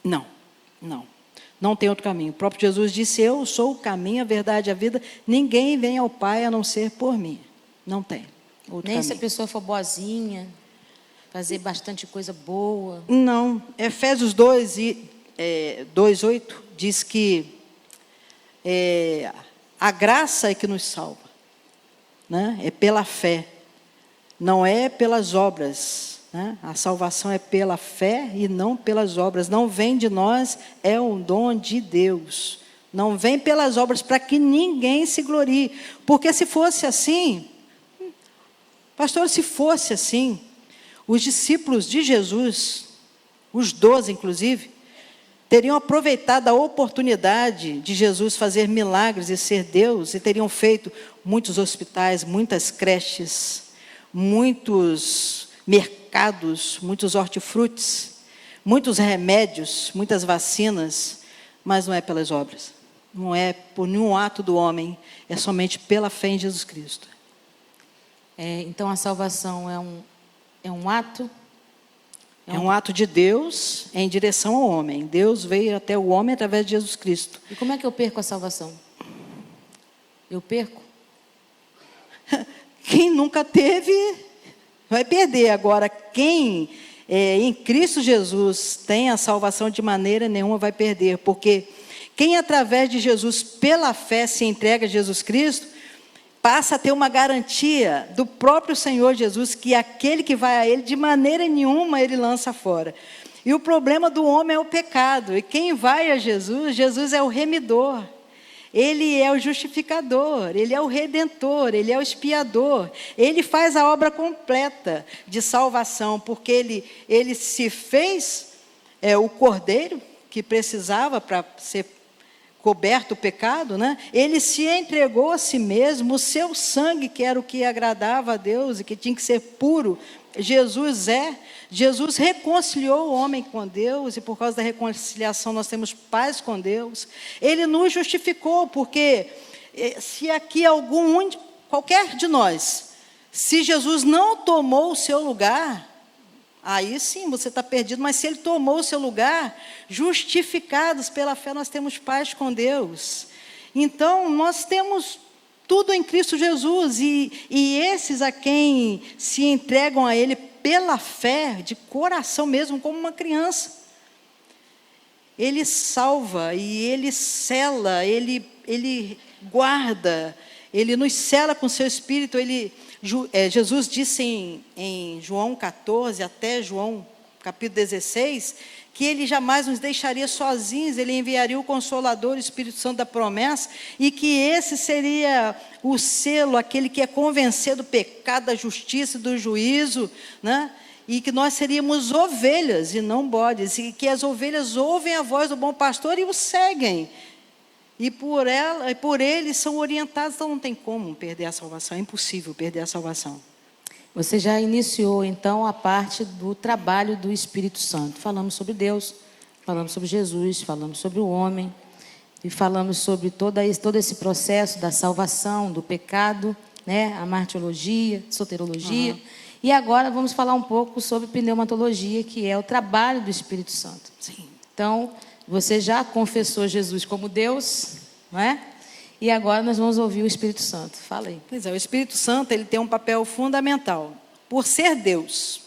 Não tem outro caminho. O próprio Jesus disse: eu sou o caminho, a verdade e a vida. Ninguém vem ao Pai a não ser por mim. Não tem outro Nem caminho. se a pessoa for boazinha, fazer bastante coisa boa. Não. Efésios 2, 2:8 diz que a graça é que nos salva, né? É pela fé, não é pelas obras, né? A salvação é pela fé e não pelas obras. Não vem de nós, é um dom de Deus. Não vem pelas obras para que ninguém se glorie. Porque se fosse assim, pastor, se fosse assim, os discípulos de Jesus, os 12 inclusive, teriam aproveitado a oportunidade de Jesus fazer milagres e ser Deus, e teriam feito muitos hospitais, muitas creches, muitos mercados, muitos hortifrutis, muitos remédios, muitas vacinas, mas não é pelas obras, não é por nenhum ato do homem, é somente pela fé em Jesus Cristo. Então a salvação é um ato? É um ato de Deus em direção ao homem. Deus veio até o homem através de Jesus Cristo. E como é que eu perco a salvação? Eu perco? Quem nunca teve, vai perder. Agora, quem em Cristo Jesus tem a salvação, de maneira nenhuma vai perder. Porque quem através de Jesus, pela fé, se entrega a Jesus Cristo, passa a ter uma garantia do próprio Senhor Jesus, que aquele que vai a Ele, de maneira nenhuma Ele lança fora. E o problema do homem é o pecado. E quem vai a Jesus, Jesus é o remidor. Ele é o justificador, Ele é o redentor, Ele é o expiador. Ele faz a obra completa de salvação, porque Ele se fez o cordeiro que precisava para ser coberto o pecado, né? Ele se entregou a si mesmo, o seu sangue, que era o que agradava a Deus e que tinha que ser puro, Jesus reconciliou o homem com Deus, e por causa da reconciliação nós temos paz com Deus. Ele nos justificou, porque se aqui qualquer de nós Se Jesus não tomou o seu lugar, aí sim você está perdido, mas se Ele tomou o seu lugar, justificados pela fé, nós temos paz com Deus. Então, nós temos tudo em Cristo Jesus, e esses a quem se entregam a Ele pela fé, de coração mesmo, como uma criança, Ele salva, e Ele sela, Ele guarda, Ele nos sela com o seu Espírito. Jesus disse em João 14, até João capítulo 16, que Ele jamais nos deixaria sozinhos, Ele enviaria o Consolador, o Espírito Santo da promessa, e que esse seria o selo, aquele que é convencer do pecado, da justiça e do juízo, né? E que nós seríamos ovelhas e não bodes, e que as ovelhas ouvem a voz do bom pastor e o seguem, e por ele são orientados. Então não tem como perder a salvação, é impossível perder a salvação. Você já iniciou, então, a parte do trabalho do Espírito Santo. Falamos sobre Deus, falamos sobre Jesus, falamos sobre o homem, e falamos sobre todo esse processo da salvação, do pecado, né? A martirologia, soterologia. E agora vamos falar um pouco sobre pneumatologia, que é o trabalho do Espírito Santo. Sim. Então, você já confessou Jesus como Deus, não é? E agora nós vamos ouvir o Espírito Santo. Fala aí. Pois é, o Espírito Santo, ele tem um papel fundamental. Por ser Deus,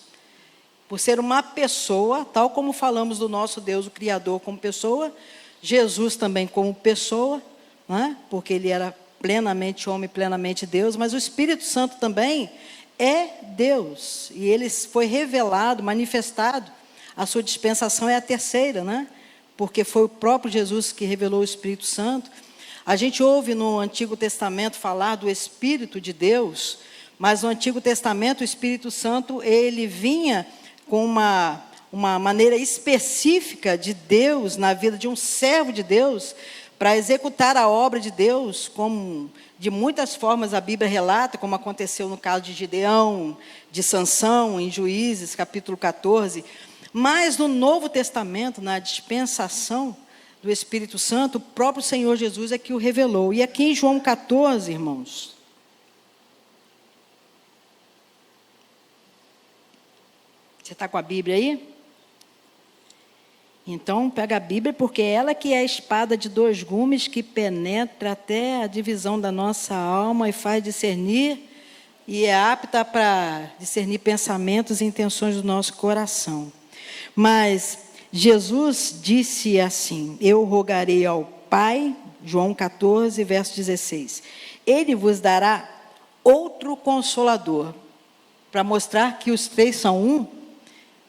por ser uma pessoa, tal como falamos do nosso Deus, o Criador, como pessoa, Jesus também como pessoa, né? Porque ele era plenamente homem, plenamente Deus, mas o Espírito Santo também é Deus, e ele foi revelado, manifestado. A sua dispensação é a terceira, né? Porque foi o próprio Jesus que revelou o Espírito Santo. A gente ouve no Antigo Testamento falar do Espírito de Deus, mas no Antigo Testamento o Espírito Santo, ele vinha com uma maneira específica de Deus na vida de um servo de Deus, para executar a obra de Deus, como de muitas formas a Bíblia relata, como aconteceu no caso de Gideão, de Sansão, em Juízes, capítulo 14. Mas no Novo Testamento, na dispensação do Espírito Santo, o próprio Senhor Jesus é que o revelou. E aqui em João 14, irmãos, você está com a Bíblia aí? Então, pega a Bíblia, porque é ela que é a espada de dois gumes, que penetra até a divisão da nossa alma e faz discernir, e é apta para discernir pensamentos e intenções do nosso coração. Mas Jesus disse assim: eu rogarei ao Pai, João 14, verso 16, Ele vos dará outro Consolador, para mostrar que os três são um.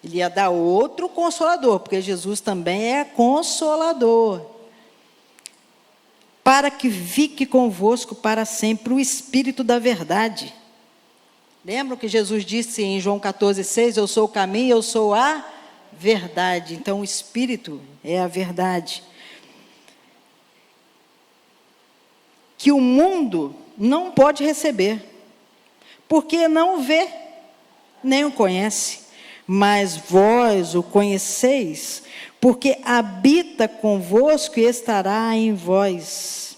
Ele ia dar outro Consolador, porque Jesus também é Consolador, para que fique convosco para sempre o Espírito da verdade. Lembram que Jesus disse em João 14, 6, eu sou o caminho, eu sou a verdade. Então o Espírito é a verdade, que o mundo não pode receber, porque não vê, nem o conhece. Mas vós o conheceis, porque habita convosco e estará em vós.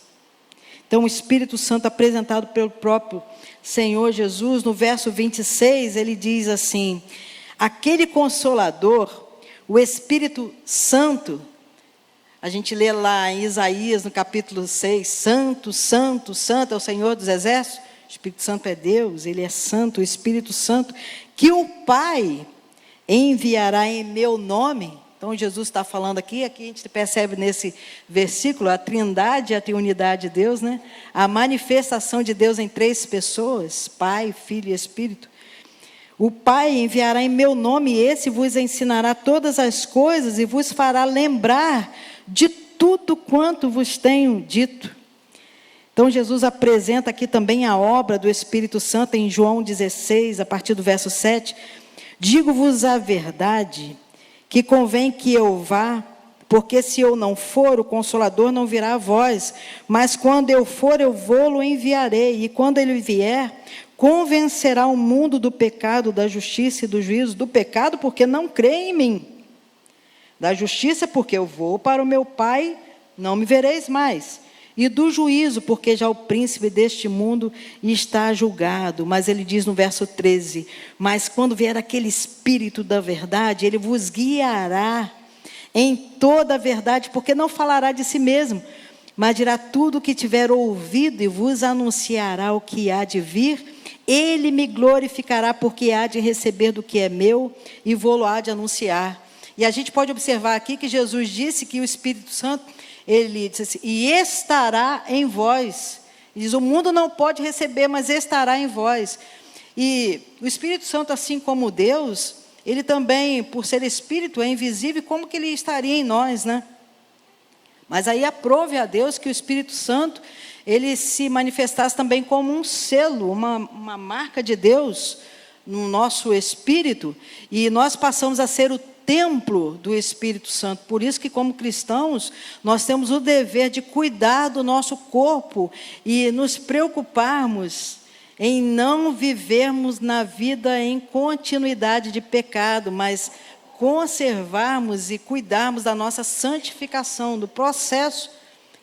Então o Espírito Santo apresentado pelo próprio Senhor Jesus, no verso 26, ele diz assim: aquele Consolador, o Espírito Santo, a gente lê lá em Isaías, no capítulo 6, Santo, Santo, Santo é o Senhor dos Exércitos. O Espírito Santo é Deus, Ele é santo, o Espírito Santo, que o Pai enviará em meu nome. Então Jesus está falando aqui a gente percebe nesse versículo a trindade e a triunidade de Deus, né? A manifestação de Deus em três pessoas, Pai, Filho e Espírito. O Pai enviará em meu nome, e esse vos ensinará todas as coisas e vos fará lembrar de tudo quanto vos tenho dito. Então Jesus apresenta aqui também a obra do Espírito Santo em João 16, a partir do verso 7. Digo-vos a verdade, que convém que eu vá, porque se eu não for, o Consolador não virá a vós, mas quando eu for, eu vou-lo enviarei, e quando ele vier, convencerá o mundo do pecado, da justiça e do juízo. Do pecado, porque não crê em mim; da justiça, porque eu vou para o meu Pai, não me vereis mais; e do juízo, porque já o príncipe deste mundo está julgado. Mas ele diz no verso 13: mas quando vier aquele Espírito da verdade, ele vos guiará em toda a verdade, porque não falará de si mesmo, mas dirá tudo o que tiver ouvido e vos anunciará o que há de vir. Ele me glorificará, porque há de receber do que é meu e vou-lo há de anunciar. E a gente pode observar aqui que Jesus disse que o Espírito Santo, ele disse assim, e estará em vós. Ele diz, o mundo não pode receber, mas estará em vós. E o Espírito Santo, assim como Deus, ele também, por ser Espírito, é invisível, como que ele estaria em nós, né? Mas aí aprove a Deus que o Espírito Santo, ele se manifestasse também como um selo, uma marca de Deus no nosso espírito, e nós passamos a ser o templo do Espírito Santo. Por isso que, como cristãos, nós temos o dever de cuidar do nosso corpo e nos preocuparmos em não vivermos na vida em continuidade de pecado, mas conservarmos e cuidarmos da nossa santificação, do processo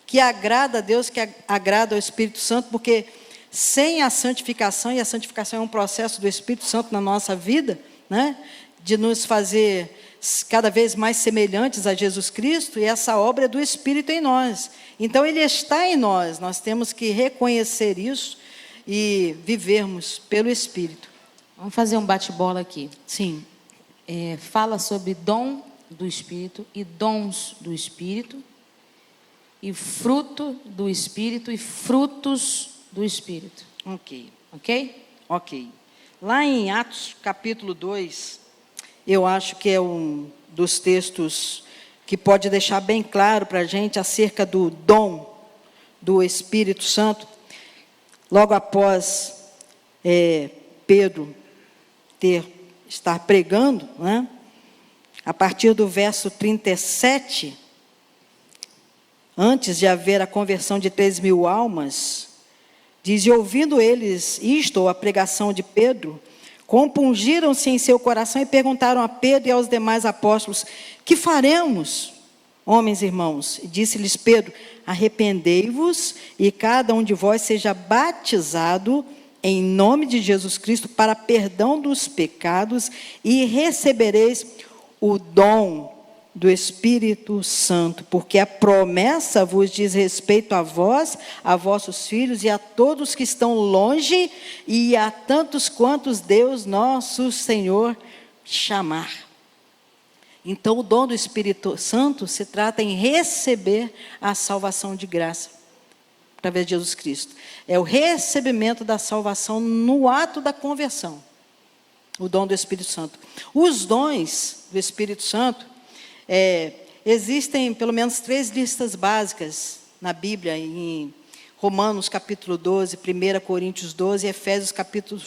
que agrada a Deus, que agrada ao Espírito Santo, porque sem a santificação, e a santificação é um processo do Espírito Santo na nossa vida, né, de nos fazer cada vez mais semelhantes a Jesus Cristo, e essa obra é do Espírito em nós. Então, ele está em nós, nós temos que reconhecer isso e vivermos pelo Espírito. Vamos fazer um bate-bola aqui. Sim. Fala sobre dom do Espírito e dons do Espírito, e fruto do Espírito e frutos do Espírito. Ok. Ok? Ok. Lá em Atos capítulo 2, eu acho que é um dos textos que pode deixar bem claro para a gente acerca do dom do Espírito Santo. Logo após Pedro estar pregando, né? A partir do verso 37, antes de haver a conversão de 3.000 almas, diz, e ouvindo eles isto, ou a pregação de Pedro, compungiram-se em seu coração e perguntaram a Pedro e aos demais apóstolos, que faremos, homens e irmãos? E disse-lhes Pedro, arrependei-vos e cada um de vós seja batizado em nome de Jesus Cristo para perdão dos pecados e recebereis o dom do Espírito Santo, porque a promessa vos diz respeito a vós, a vossos filhos e a todos que estão longe e a tantos quantos Deus nosso Senhor chamar. Então, o dom do Espírito Santo se trata em receber a salvação de graça, através de Jesus Cristo. É o recebimento da salvação no ato da conversão, o dom do Espírito Santo. Os dons do Espírito Santo, existem pelo menos 3 listas básicas na Bíblia, em Romanos capítulo 12, 1 Coríntios 12 e Efésios capítulo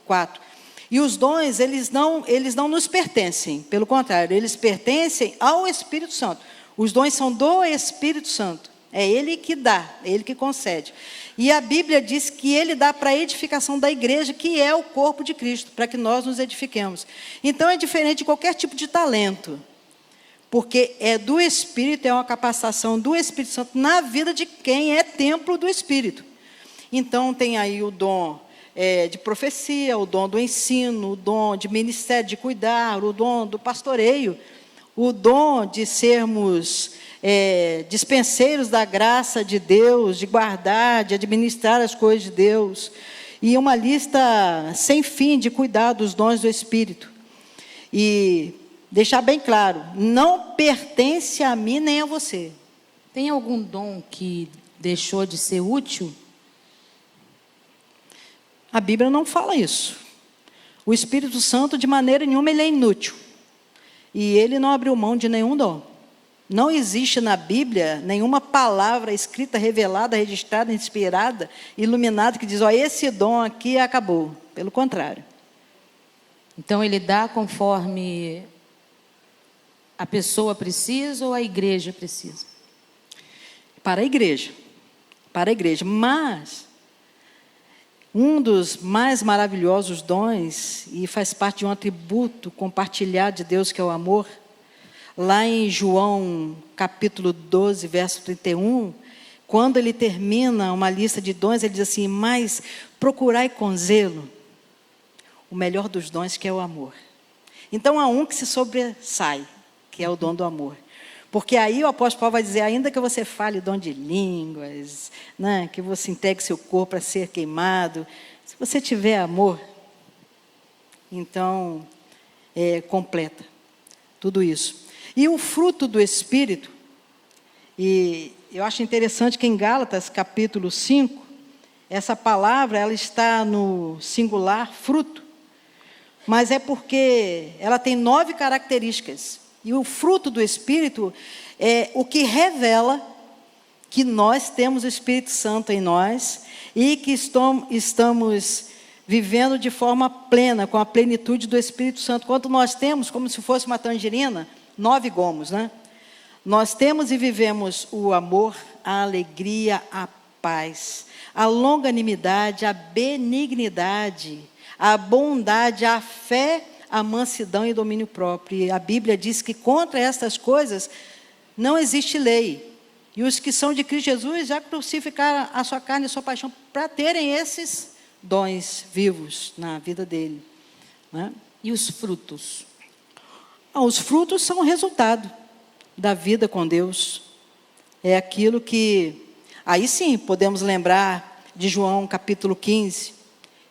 4. E os dons, eles não nos pertencem, pelo contrário, eles pertencem ao Espírito Santo. Os dons são do Espírito Santo, é Ele que dá, é Ele que concede. E a Bíblia diz que Ele dá para a edificação da igreja, que é o corpo de Cristo, para que nós nos edifiquemos. Então é diferente de qualquer tipo de talento, porque é do Espírito, é uma capacitação do Espírito Santo na vida de quem é templo do Espírito. Então tem aí o dom de profecia, o dom do ensino, o dom de ministério, de cuidar, o dom do pastoreio, o dom de sermos dispenseiros da graça de Deus, de guardar, de administrar as coisas de Deus, e uma lista sem fim de cuidar dos dons do Espírito. E deixar bem claro, não pertence a mim nem a você. Tem algum dom que deixou de ser útil? A Bíblia não fala isso. O Espírito Santo, de maneira nenhuma, ele é inútil. E ele não abriu mão de nenhum dom. Não existe na Bíblia nenhuma palavra escrita, revelada, registrada, inspirada, iluminada, que diz, esse dom aqui acabou. Pelo contrário. Então ele dá conforme a pessoa precisa ou a igreja precisa? Para a igreja. Para a igreja. Mas um dos mais maravilhosos dons, e faz parte de um atributo compartilhado de Deus, que é o amor, lá em João capítulo 12, verso 31, quando ele termina uma lista de dons, ele diz assim: mas procurai com zelo o melhor dos dons, que é o amor. Então há um que se sobressai, que é o dom do amor. Porque aí o apóstolo Paulo vai dizer: ainda que você fale dom de línguas, né, que você entregue seu corpo para ser queimado, se você tiver amor, então completa tudo isso. E o fruto do Espírito, e eu acho interessante que em Gálatas capítulo 5, essa palavra ela está no singular fruto, mas é porque ela tem 9 características. E o fruto do Espírito é o que revela que nós temos o Espírito Santo em nós e que estamos vivendo de forma plena, com a plenitude do Espírito Santo. Quando nós temos, como se fosse uma tangerina, 9 gomos, né? Nós temos e vivemos o amor, a alegria, a paz, a longanimidade, a benignidade, a bondade, a fé, a mansidão e domínio próprio. E a Bíblia diz que contra estas coisas não existe lei. E os que são de Cristo Jesus já crucificaram a sua carne e a sua paixão para terem esses dons vivos na vida dele, né? E os frutos? Os frutos são o resultado da vida com Deus. É aquilo que... Aí sim, podemos lembrar de João capítulo 15,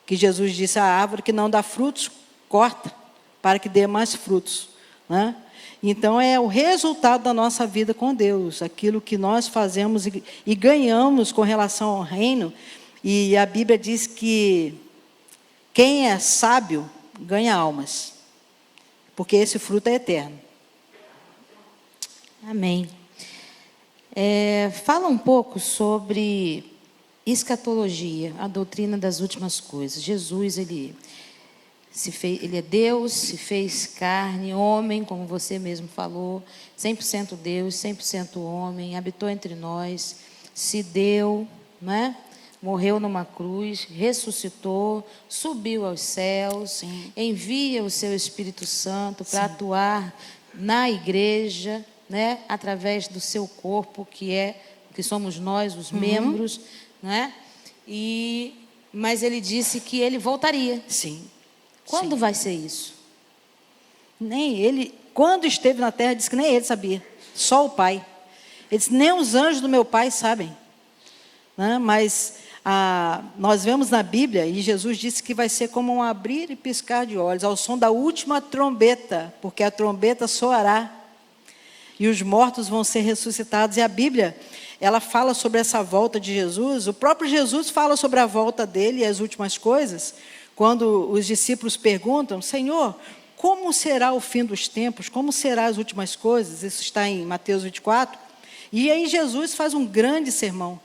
que Jesus disse: a árvore que não dá frutos, corta, para que dê mais frutos, né? Então é o resultado da nossa vida com Deus, aquilo que nós fazemos e ganhamos com relação ao reino. E a Bíblia diz que quem é sábio ganha almas, porque esse fruto é eterno. Amém. Fala um pouco sobre escatologia, a doutrina das últimas coisas. Jesus, ele é Deus, se fez carne, homem, como você mesmo falou, 100% Deus, 100% homem, habitou entre nós, se deu, né? Morreu numa cruz, ressuscitou, subiu aos céus, sim, envia o seu Espírito Santo para atuar na igreja, né? Através do seu corpo, que somos nós, os membros, né? Mas ele disse que ele voltaria. Sim. Quando vai ser isso? Nem ele, quando esteve na terra, disse que nem ele sabia, só o Pai. Ele disse: nem os anjos do meu Pai sabem, né? Mas nós vemos na Bíblia, e Jesus disse que vai ser como um abrir e piscar de olhos, ao som da última trombeta, porque a trombeta soará, e os mortos vão ser ressuscitados. E a Bíblia, ela fala sobre essa volta de Jesus. O próprio Jesus fala sobre a volta dele e as últimas coisas, quando os discípulos perguntam: Senhor, como será o fim dos tempos? Como serão as últimas coisas? Isso está em Mateus 24. E aí Jesus faz um grande sermão,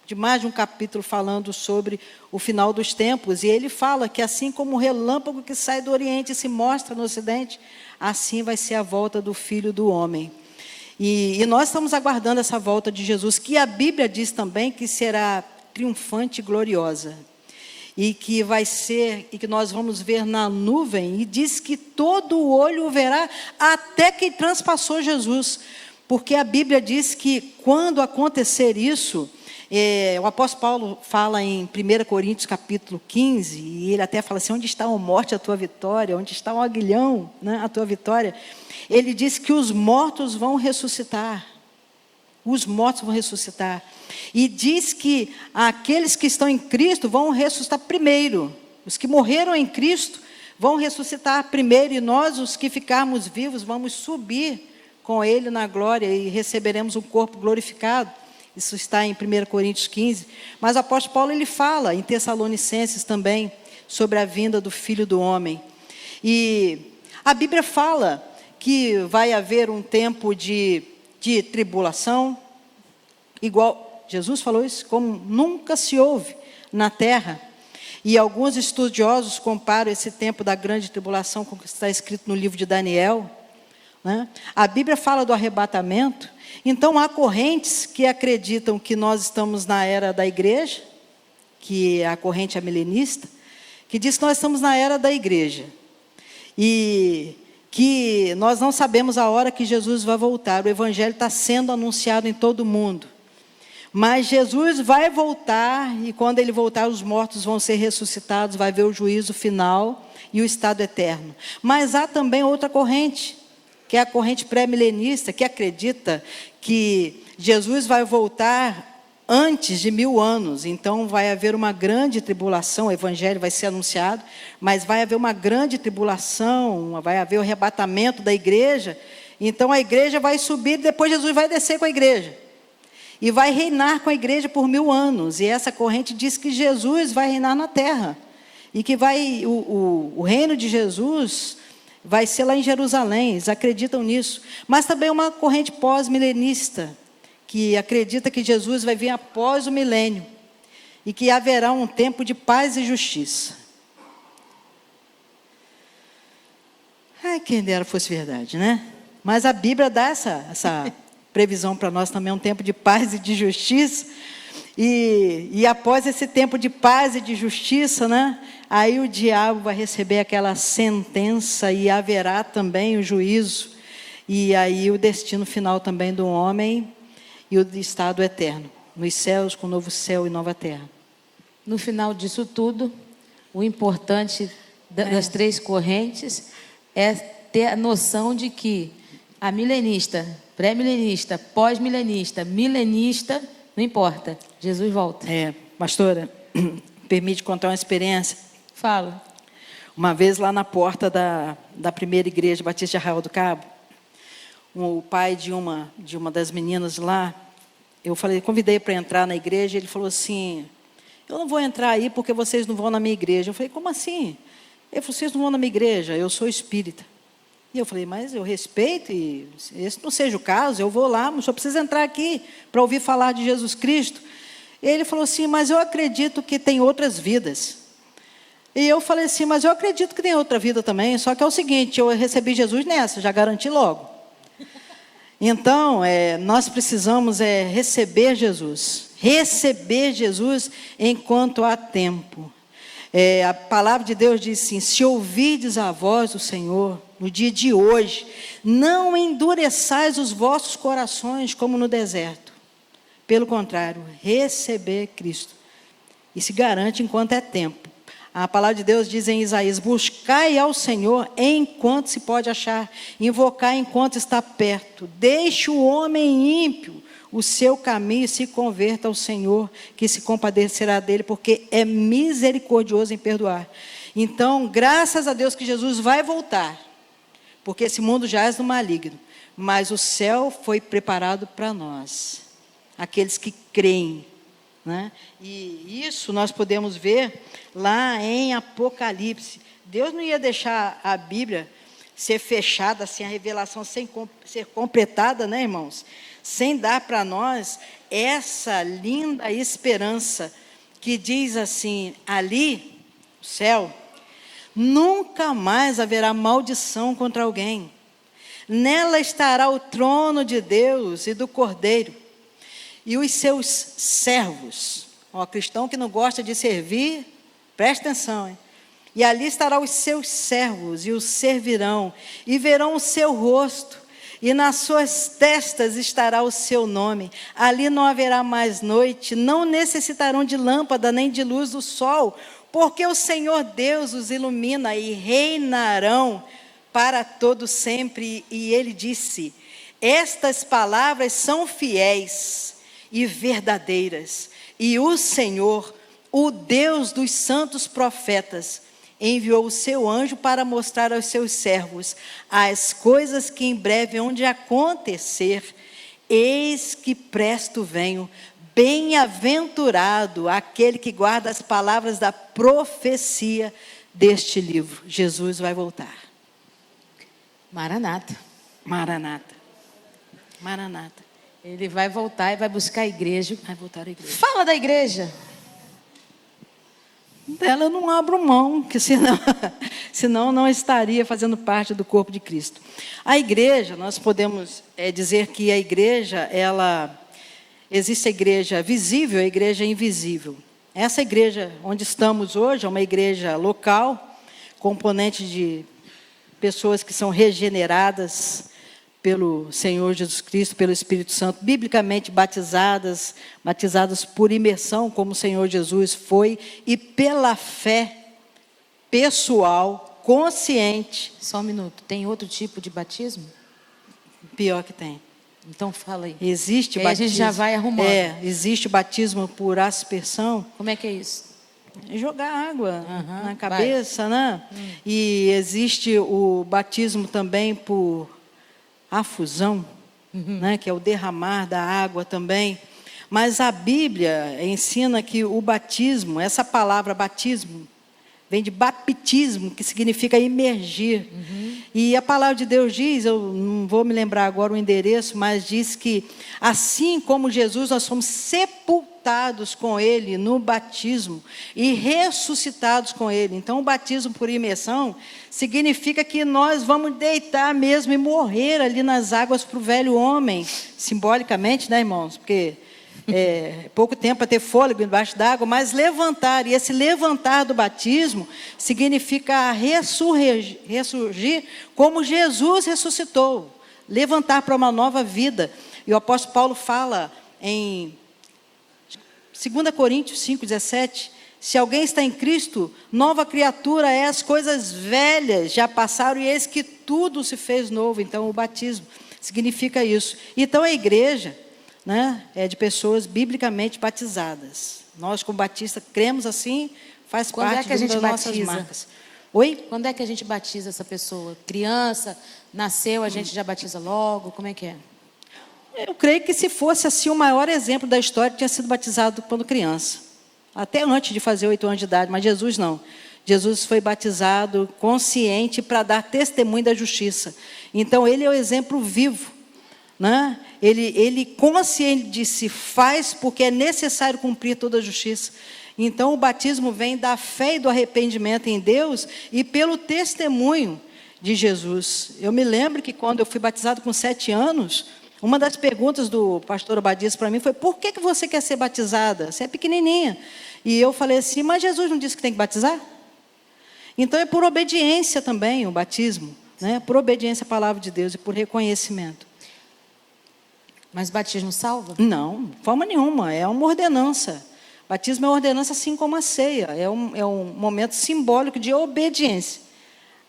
de mais de um capítulo, falando sobre o final dos tempos. E ele fala que assim como o relâmpago que sai do Oriente e se mostra no Ocidente, assim vai ser a volta do Filho do Homem. E nós estamos aguardando essa volta de Jesus, que a Bíblia diz também que será triunfante e gloriosa. E que vai ser, e que nós vamos ver na nuvem, e diz que todo o olho o verá, até quem transpassou Jesus. Porque a Bíblia diz que quando acontecer isso, o apóstolo Paulo fala em 1 Coríntios capítulo 15, e ele até fala assim: onde está a morte, a tua vitória? Onde está o aguilhão, né, a tua vitória? Ele diz que os mortos vão ressuscitar. Os mortos vão ressuscitar. E diz que aqueles que estão em Cristo vão ressuscitar primeiro. Os que morreram em Cristo vão ressuscitar primeiro. E nós, os que ficarmos vivos, vamos subir com Ele na glória e receberemos um corpo glorificado. Isso está em 1 Coríntios 15. Mas o apóstolo Paulo, ele fala em Tessalonicenses também sobre a vinda do Filho do Homem. E a Bíblia fala que vai haver um tempo de tribulação, igual Jesus falou isso, como nunca se houve na terra. E alguns estudiosos comparam esse tempo da grande tribulação com o que está escrito no livro de Daniel, né? A Bíblia fala do arrebatamento. Então há correntes que acreditam que nós estamos na era da igreja, que é a corrente milenista, que diz que nós estamos na era da igreja, e que nós não sabemos a hora que Jesus vai voltar. O evangelho está sendo anunciado em todo o mundo, Mas Jesus vai voltar, e quando ele voltar, os mortos vão ser ressuscitados, vai haver o juízo final e o estado eterno. Mas há também outra corrente, que é a corrente pré-milenista, que acredita que Jesus vai voltar antes de 1000 anos. Então vai haver uma grande tribulação, o evangelho vai ser anunciado, mas vai haver uma grande tribulação, vai haver o arrebatamento da igreja. Então a igreja vai subir, depois Jesus vai descer com a igreja. E vai reinar com a igreja por 1000 anos. E essa corrente diz que Jesus vai reinar na terra. E que o reino de Jesus vai ser lá em Jerusalém. Eles acreditam nisso. Mas também uma corrente pós-milenista, que acredita que Jesus vai vir após o milênio. E que haverá um tempo de paz e justiça. Ai, quem dera fosse verdade, né? Mas a Bíblia dá essa previsão para nós também, um tempo de paz e de justiça. E após esse tempo de paz e de justiça, né, aí o diabo vai receber aquela sentença e haverá também o juízo. E aí o destino final também do homem e o estado eterno, nos céus com novo céu e nova terra. No final disso tudo, o importante das três correntes é ter a noção de que a milenista, pré-milenista, pós-milenista, milenista, não importa, Jesus volta. Pastora, permite contar uma experiência? Fala. Uma vez lá na porta da primeira igreja Batista de Arraial do Cabo, o pai de uma das meninas lá, convidei para entrar na igreja, ele falou assim, eu não vou entrar aí porque vocês não vão na minha igreja. Eu falei, como assim? Ele falou, vocês não vão na minha igreja, eu sou espírita. E eu falei, mas eu respeito, e esse não seja o caso, eu vou lá, mas só preciso entrar aqui para ouvir falar de Jesus Cristo. E ele falou assim, mas eu acredito que tem outras vidas. E eu falei assim, mas eu acredito que tem outra vida também, só que é o seguinte, eu recebi Jesus nessa, já garanti logo. Então, nós precisamos receber Jesus enquanto há tempo. A palavra de Deus diz assim, se ouvirdes a voz do Senhor, no dia de hoje, não endureçais os vossos corações como no deserto. Pelo contrário, receber Cristo. E se garante enquanto é tempo. A palavra de Deus diz em Isaías, buscai ao Senhor enquanto se pode achar, invocai enquanto está perto, deixe o homem ímpio o seu caminho e se converta ao Senhor, que se compadecerá dele, porque é misericordioso em perdoar. Então, graças a Deus que Jesus vai voltar, porque esse mundo jaz no maligno, mas o céu foi preparado para nós, aqueles que creem, né? E isso nós podemos ver lá em Apocalipse. Deus não ia deixar a Bíblia ser fechada, assim, a revelação sem ser completada, né, irmãos? Sem dar para nós essa linda esperança que diz assim, ali, o céu, nunca mais haverá maldição contra alguém. Nela estará o trono de Deus e do Cordeiro. E os seus servos, cristão que não gosta de servir, presta atenção, hein? E ali estarão os seus servos e os servirão, e verão o seu rosto, e nas suas testas estará o seu nome. Ali não haverá mais noite, não necessitarão de lâmpada nem de luz do sol, porque o Senhor Deus os ilumina e reinarão para todo sempre. E ele disse, estas palavras são fiéis e verdadeiras, e o Senhor, o Deus dos santos profetas, enviou o seu anjo para mostrar aos seus servos as coisas que em breve hão de acontecer. Eis que presto venho, bem-aventurado aquele que guarda as palavras da profecia deste livro. Jesus vai voltar. Maranata. Maranata. Maranata. Ele vai voltar e vai buscar a igreja. Vai voltar à igreja. Fala da igreja. Dela eu não abro mão, que senão não estaria fazendo parte do corpo de Cristo. A igreja, nós podemos dizer que a igreja, existe a igreja visível e a igreja invisível. Essa igreja onde estamos hoje é uma igreja local, componente de pessoas que são regeneradas pelo Senhor Jesus Cristo, pelo Espírito Santo, biblicamente batizadas por imersão, como o Senhor Jesus foi, e pela fé pessoal, consciente. Só um minuto. Tem outro tipo de batismo? Pior que tem. Então fala aí. Existe E aí batismo. a gente já vai arrumando. Existe batismo por aspersão. Como é que é isso? Jogar água Aham, na cabeça, né? E existe o batismo também por afusão, né? Que é o derramar da água também. Mas a Bíblia ensina que o batismo, essa palavra batismo, vem de baptismo, que significa imergir. E a palavra de Deus diz, eu não vou me lembrar agora o endereço, mas diz que assim como Jesus, nós somos sepultados com Ele no batismo e ressuscitados com Ele. Então, o batismo por imersão significa que nós vamos deitar mesmo e morrer ali nas águas para o velho homem, simbolicamente, né, irmãos? Porque pouco tempo para ter fôlego embaixo d'água, mas levantar, e esse levantar do batismo significa ressurgir como Jesus ressuscitou, levantar para uma nova vida. E o apóstolo Paulo fala em 2 Coríntios 5,17, se alguém está em Cristo, nova criatura é, as coisas velhas já passaram e eis que tudo se fez novo. Então o batismo significa isso. Então a igreja, né, é de pessoas biblicamente batizadas. Nós, como batistas, cremos assim, faz Quando parte é que a gente das nossas batiza? marcas. Oi? Quando é que a gente batiza essa pessoa? Criança, nasceu, a gente já batiza logo? Como é que é? Eu creio que se fosse assim o maior exemplo da história, tinha sido batizado quando criança. Até antes de fazer 8 anos de idade, mas Jesus não. Jesus foi batizado consciente para dar testemunho da justiça. Então, ele é o exemplo vivo, né? Ele consciente se faz porque é necessário cumprir toda a justiça. Então o batismo vem da fé e do arrependimento em Deus e pelo testemunho de Jesus. Eu me lembro que quando eu fui batizado com 7 anos, uma das perguntas do pastor Obadias para mim foi: por que você quer ser batizada? Você é pequenininha. E eu falei assim: mas Jesus não disse que tem que batizar? Então é por obediência também o batismo, né? Por obediência à palavra de Deus e por reconhecimento. Mas batismo salva? Não, de forma nenhuma, é uma ordenança. Batismo é uma ordenança assim como a ceia, é um momento simbólico de obediência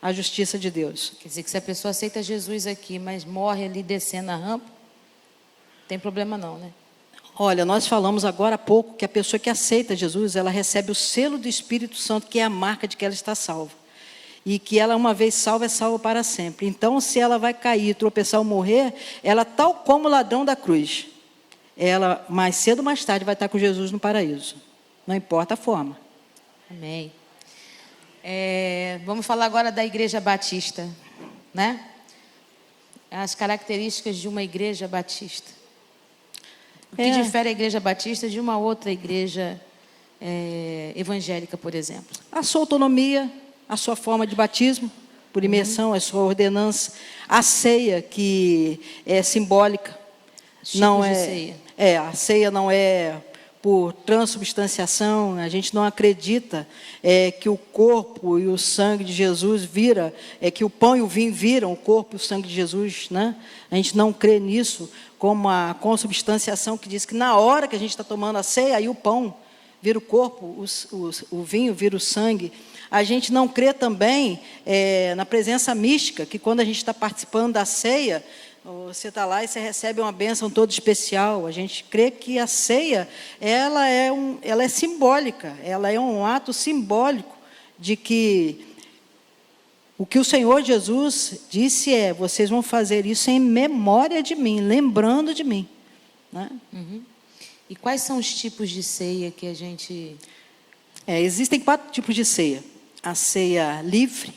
à justiça de Deus. Quer dizer que se a pessoa aceita Jesus aqui, mas morre ali descendo a rampa, não tem problema não, né? Olha, nós falamos agora há pouco que a pessoa que aceita Jesus, ela recebe o selo do Espírito Santo, que é a marca de que ela está salva. E que ela, uma vez salva, é salva para sempre. Então, se ela vai cair, tropeçar ou morrer, ela, tal como o ladrão da cruz, ela, mais cedo ou mais tarde, vai estar com Jesus no paraíso. Não importa a forma. Amém. Vamos falar agora da Igreja Batista, né? As características de uma Igreja Batista. O que difere a Igreja Batista de uma outra igreja evangélica, por exemplo? A sua autonomia, a sua forma de batismo, por imersão, a sua ordenança, a ceia, que é simbólica. Não é, ceia. A ceia não é por transubstanciação, a gente não acredita que o corpo e o sangue de Jesus que o pão e o vinho viram o corpo e o sangue de Jesus, né? A gente não crê nisso, como a consubstanciação, que diz que na hora que a gente está tomando a ceia, aí o pão vira o corpo, o vinho vira o sangue. A gente não crê também na presença mística, que quando a gente está participando da ceia, você está lá e você recebe uma bênção toda especial. A gente crê que a ceia, ela é simbólica, ela é um ato simbólico de que o que o Senhor Jesus disse vocês vão fazer isso em memória de mim, lembrando de mim. Né? E quais são os tipos de ceia que a gente... Existem 4 tipos de ceia. A ceia livre,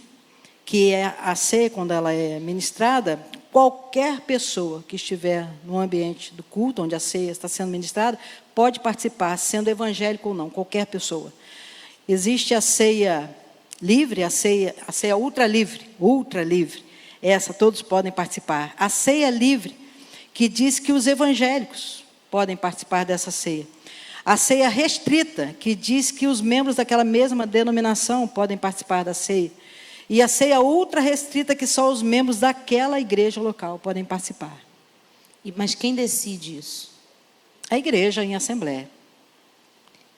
que é a ceia quando ela é ministrada, qualquer pessoa que estiver no ambiente do culto, onde a ceia está sendo ministrada, pode participar, sendo evangélico ou não, qualquer pessoa. Existe a ceia livre, a ceia ultra livre, essa todos podem participar. A ceia livre, que diz que os evangélicos podem participar dessa ceia. A ceia restrita, que diz que os membros daquela mesma denominação podem participar da ceia. e a ceia ultra restrita que só os membros daquela igreja local podem participar. Mas quem decide isso? A igreja em assembleia.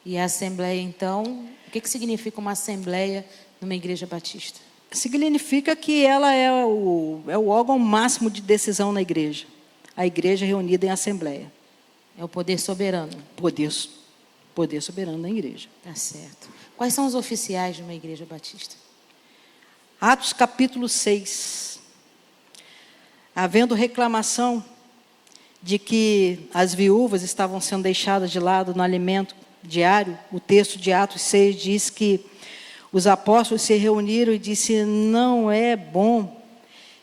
E a assembleia, então, o que significa uma assembleia numa igreja batista? Significa que ela é o órgão máximo de decisão na igreja. A igreja reunida em assembleia. É o poder soberano. Poder soberano da igreja. Tá certo. Quais são os oficiais de uma igreja batista? Atos capítulo 6. Havendo reclamação de que as viúvas estavam sendo deixadas de lado no alimento diário, o texto de Atos 6 diz que os apóstolos se reuniram e disse: não é bom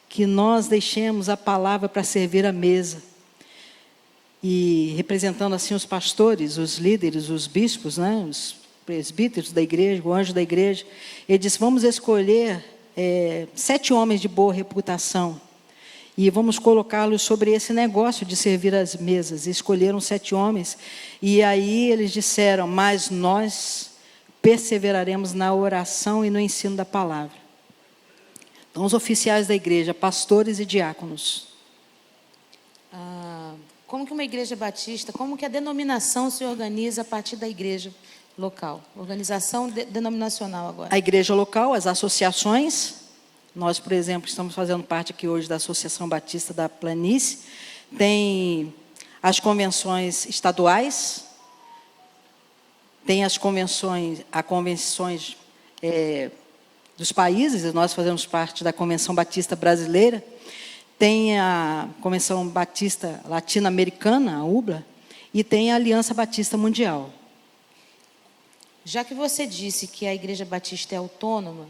que nós deixemos a palavra para servir à mesa. E representando assim os pastores, os líderes, os bispos, né, os presbíteros da igreja, o anjo da igreja, ele disse: vamos escolher 7 homens de boa reputação e vamos colocá-los sobre esse negócio de servir às mesas. E escolheram 7 homens, e aí eles disseram: mas nós perseveraremos na oração e no ensino da palavra. Então, os oficiais da igreja, pastores e diáconos. Como que uma igreja batista, como que a denominação se organiza a partir da igreja local? Organização denominacional agora. A igreja local, as associações. Nós, por exemplo, estamos fazendo parte aqui hoje da Associação Batista da Planície. Tem as convenções estaduais, tem as convenções dos países, nós fazemos parte da Convenção Batista Brasileira, tem a Convenção Batista Latino-Americana, a UBLA, e tem a Aliança Batista Mundial. Já que você disse que a Igreja Batista é autônoma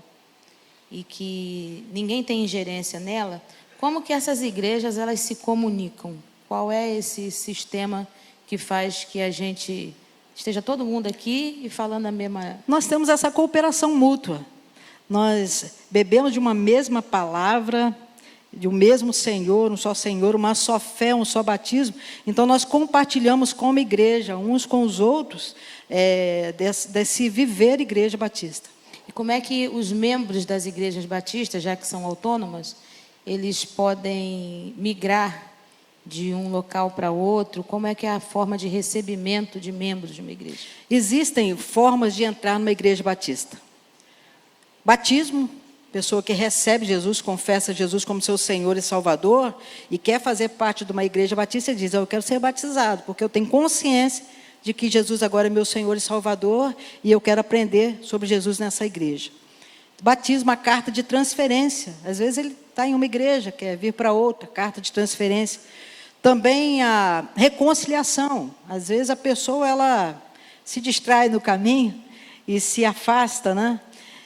e que ninguém tem ingerência nela, como que essas igrejas elas se comunicam? Qual é esse sistema que faz que a gente esteja todo mundo aqui e falando a mesma... Nós temos essa cooperação mútua. Nós bebemos de uma mesma palavra, de um mesmo Senhor, uma só fé, um só batismo. Então, nós compartilhamos como igreja, uns com os outros, desse viver igreja batista. E como é que os membros das igrejas batistas, já que são autônomas, eles podem migrar de um local para outro? Como é que é a forma de recebimento de membros de uma igreja? Existem formas de entrar numa igreja batista. Batismo, pessoa que recebe Jesus, confessa Jesus como seu Senhor e Salvador e quer fazer parte de uma igreja batista, diz: eu quero ser batizado, porque eu tenho consciência de que Jesus agora é meu Senhor e Salvador e eu quero aprender sobre Jesus nessa igreja. Batismo, a carta de transferência. Às vezes ele está em uma igreja, quer vir para outra, carta de transferência. Também a reconciliação. Às vezes a pessoa ela se distrai no caminho e se afasta, né?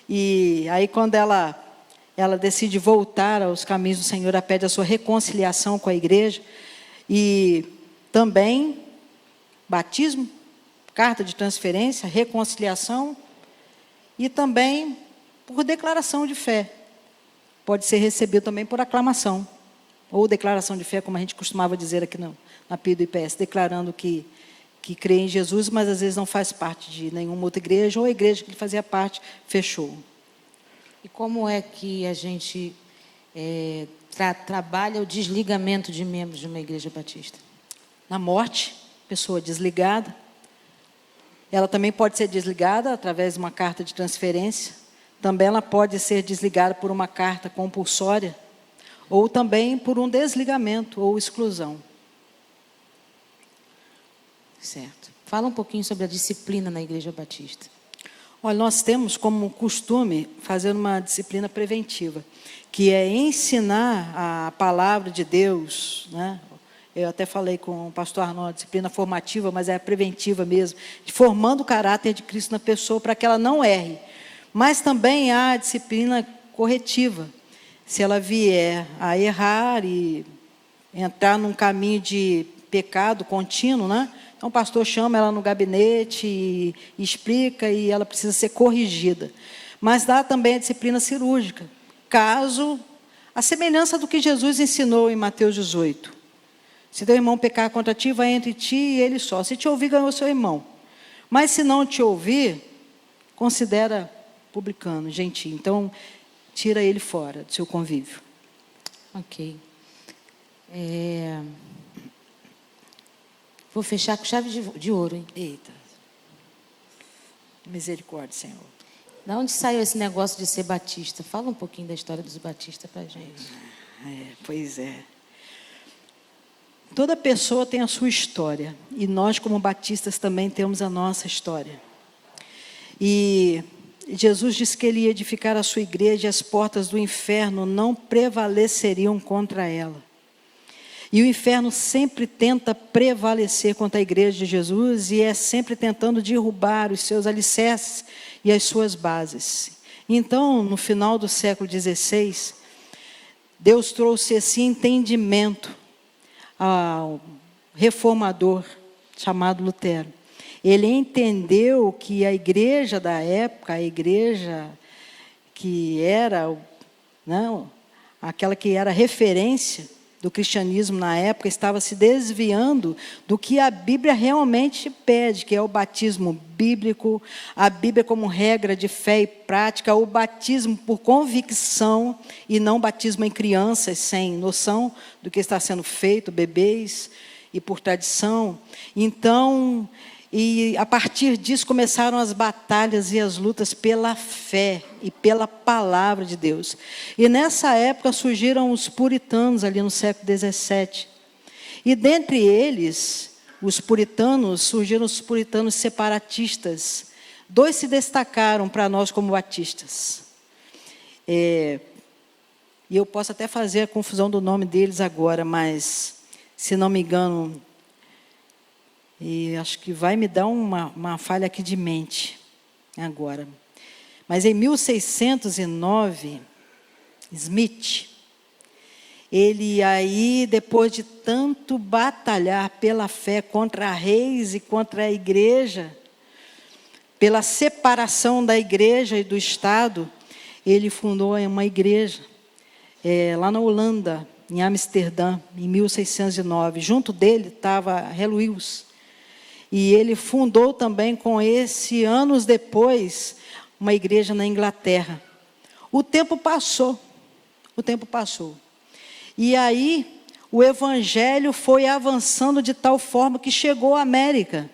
E aí quando ela decide voltar aos caminhos do Senhor, ela pede a sua reconciliação com a igreja. E também batismo, carta de transferência, reconciliação e também por declaração de fé. Pode ser recebido também por aclamação. Ou declaração de fé, como a gente costumava dizer aqui na PIA do IPS, declarando que crê em Jesus, mas às vezes não faz parte de nenhuma outra igreja, ou a igreja que ele fazia parte fechou. E como é que a gente trabalha o desligamento de membros de uma igreja batista? Na morte, pessoa desligada. Ela também pode ser desligada através de uma carta de transferência. Também ela pode ser desligada por uma carta compulsória, ou também por um desligamento ou exclusão. Certo. Fala um pouquinho sobre a disciplina na Igreja Batista. Olha, nós temos como costume fazer uma disciplina preventiva, que é ensinar a palavra de Deus, né? Eu até falei com o pastor Arnaldo, disciplina formativa, mas é preventiva mesmo, de formando o caráter de Cristo na pessoa para que ela não erre. Mas também há a disciplina corretiva. Se ela vier a errar e entrar num caminho de pecado contínuo, né? Então o pastor chama ela no gabinete e explica, e ela precisa ser corrigida. Mas dá também a disciplina cirúrgica, caso a semelhança do que Jesus ensinou em Mateus 18. Se teu irmão pecar contra ti, vai entre ti e ele só. Se te ouvir, ganhou seu irmão. Mas se não te ouvir, considera publicano, gentio. Então, tira ele fora do seu convívio. Ok. Vou fechar com chave de ouro, hein? Eita. Misericórdia, Senhor. Da onde saiu esse negócio de ser batista? Fala um pouquinho da história dos batistas para a gente. Pois é. Toda pessoa tem a sua história. E nós, como batistas, também temos a nossa história. E Jesus disse que ele ia edificar a sua igreja e as portas do inferno não prevaleceriam contra ela. E o inferno sempre tenta prevalecer contra a igreja de Jesus e é sempre tentando derrubar os seus alicerces e as suas bases. Então, no final do século XVI, Deus trouxe esse entendimento ao reformador chamado Lutero. Ele entendeu que a igreja da época, a igreja que era, não, aquela que era referência do cristianismo na época, estava se desviando do que a Bíblia realmente pede, que é o batismo bíblico, a Bíblia como regra de fé e prática, o batismo por convicção e não batismo em crianças sem noção do que está sendo feito, bebês, e por tradição. Então, e a partir disso começaram as batalhas e as lutas pela fé e pela palavra de Deus. E nessa época surgiram os puritanos ali no século XVII. E dentre eles, os puritanos, surgiram os puritanos separatistas. 2 se destacaram para nós como batistas. E eu posso até fazer a confusão do nome deles agora, mas, se não me engano, e acho que vai me dar uma falha aqui de mente agora. Mas em 1609, Smith, ele aí, depois de tanto batalhar pela fé contra reis e contra a igreja, pela separação da igreja e do Estado, ele fundou uma igreja lá na Holanda, em Amsterdã, em 1609. Junto dele estava Helwils. E ele fundou também com esse, anos depois, uma igreja na Inglaterra. O tempo passou. E aí, o evangelho foi avançando de tal forma que chegou à América.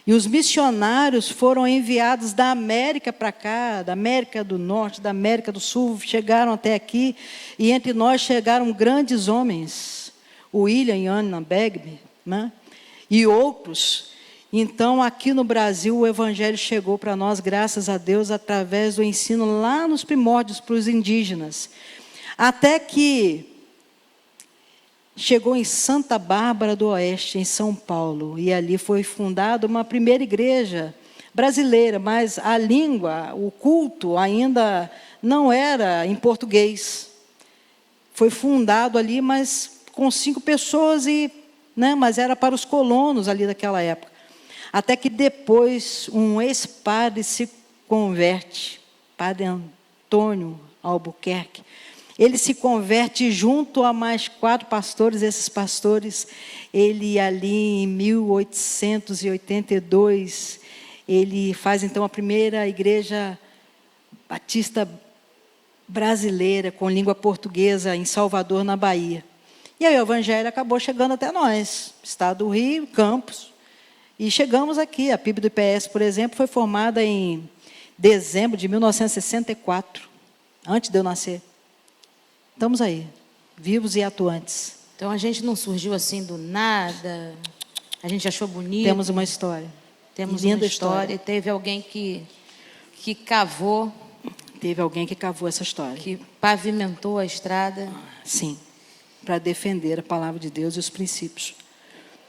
E os missionários foram enviados da América para cá, da América do Norte, da América do Sul, chegaram até aqui. E entre nós chegaram grandes homens. O William e Anna Bagby, né? E outros. Então, aqui no Brasil, o evangelho chegou para nós, graças a Deus, através do ensino lá nos primórdios para os indígenas. Até que chegou em Santa Bárbara do Oeste, em São Paulo, e ali foi fundada uma primeira igreja brasileira, mas a língua, o culto ainda não era em português. Foi fundado ali, mas com 5 pessoas, mas era para os colonos ali daquela época. Até que depois um ex-padre se converte, Padre Antônio Albuquerque. Ele se converte junto a mais 4 pastores. Esses pastores, ele ali em 1882, ele faz então a primeira igreja batista brasileira com língua portuguesa em Salvador, na Bahia. E aí o evangelho acabou chegando até nós, estado do Rio, Campos, e chegamos aqui. A PIB do IPS, por exemplo, foi formada em dezembro de 1964, antes de eu nascer. Estamos aí, vivos e atuantes. Então a gente não surgiu assim do nada, a gente achou bonito. Temos uma história. Temos uma história. E teve alguém que cavou. Teve alguém que cavou essa história. Que pavimentou a estrada. Sim, para defender a palavra de Deus e os princípios.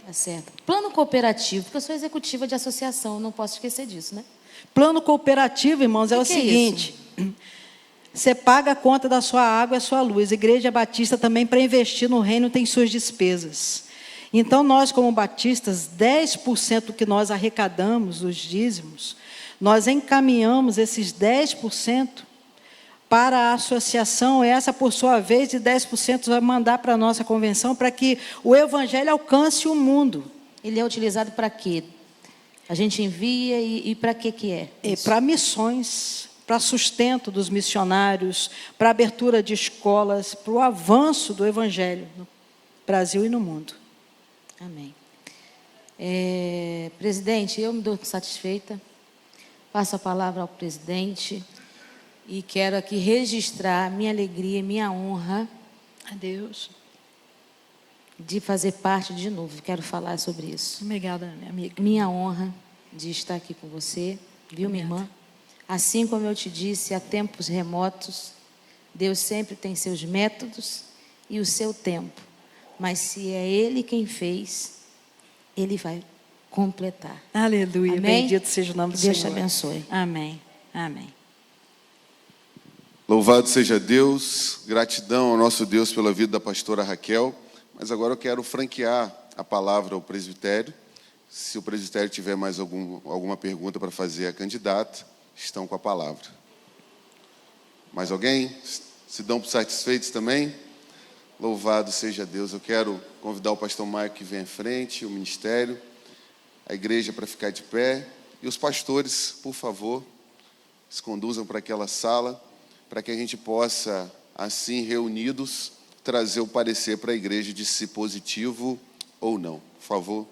Tá certo. Plano cooperativo, porque eu sou executiva de associação, não posso esquecer disso, né? Plano cooperativo, irmãos, é o seguinte: você paga a conta da sua água e a sua luz. A Igreja Batista também, para investir no reino, tem suas despesas. Então, nós, como batistas, 10% do que nós arrecadamos, os dízimos, nós encaminhamos esses 10% para a associação. Essa, por sua vez, de 10% vai mandar para a nossa convenção, para que o evangelho alcance o mundo. Ele é utilizado para quê? A gente envia e para que é? Para missões, para sustento dos missionários, para abertura de escolas, para o avanço do Evangelho no Brasil e no mundo. Amém. Presidente, eu me dou satisfeita. Passo a palavra ao presidente e quero aqui registrar minha alegria, minha honra A Deus. de fazer parte de novo. Quero falar sobre isso. Obrigada, minha amiga. Minha honra de estar aqui com você, viu, minha irmã? Assim como eu te disse, há tempos remotos, Deus sempre tem seus métodos e o seu tempo. Mas se é Ele quem fez, Ele vai completar. Aleluia. Amém? Bendito seja o nome do Deus te Senhor. abençoe. Amém. Amém. Louvado seja Deus, gratidão ao nosso Deus pela vida da pastora Raquel. Mas agora eu quero franquear a palavra ao presbitério. Se o presbitério tiver mais alguma pergunta para fazer à candidata, estão com a palavra. Mais alguém? Se dão por satisfeitos também? Louvado seja Deus. Eu quero convidar o pastor Maio que vem à frente, o ministério, a igreja para ficar de pé. E os pastores, por favor, se conduzam para aquela sala, para que a gente possa, assim, reunidos, trazer o parecer para a igreja de se positivo ou não. Por favor.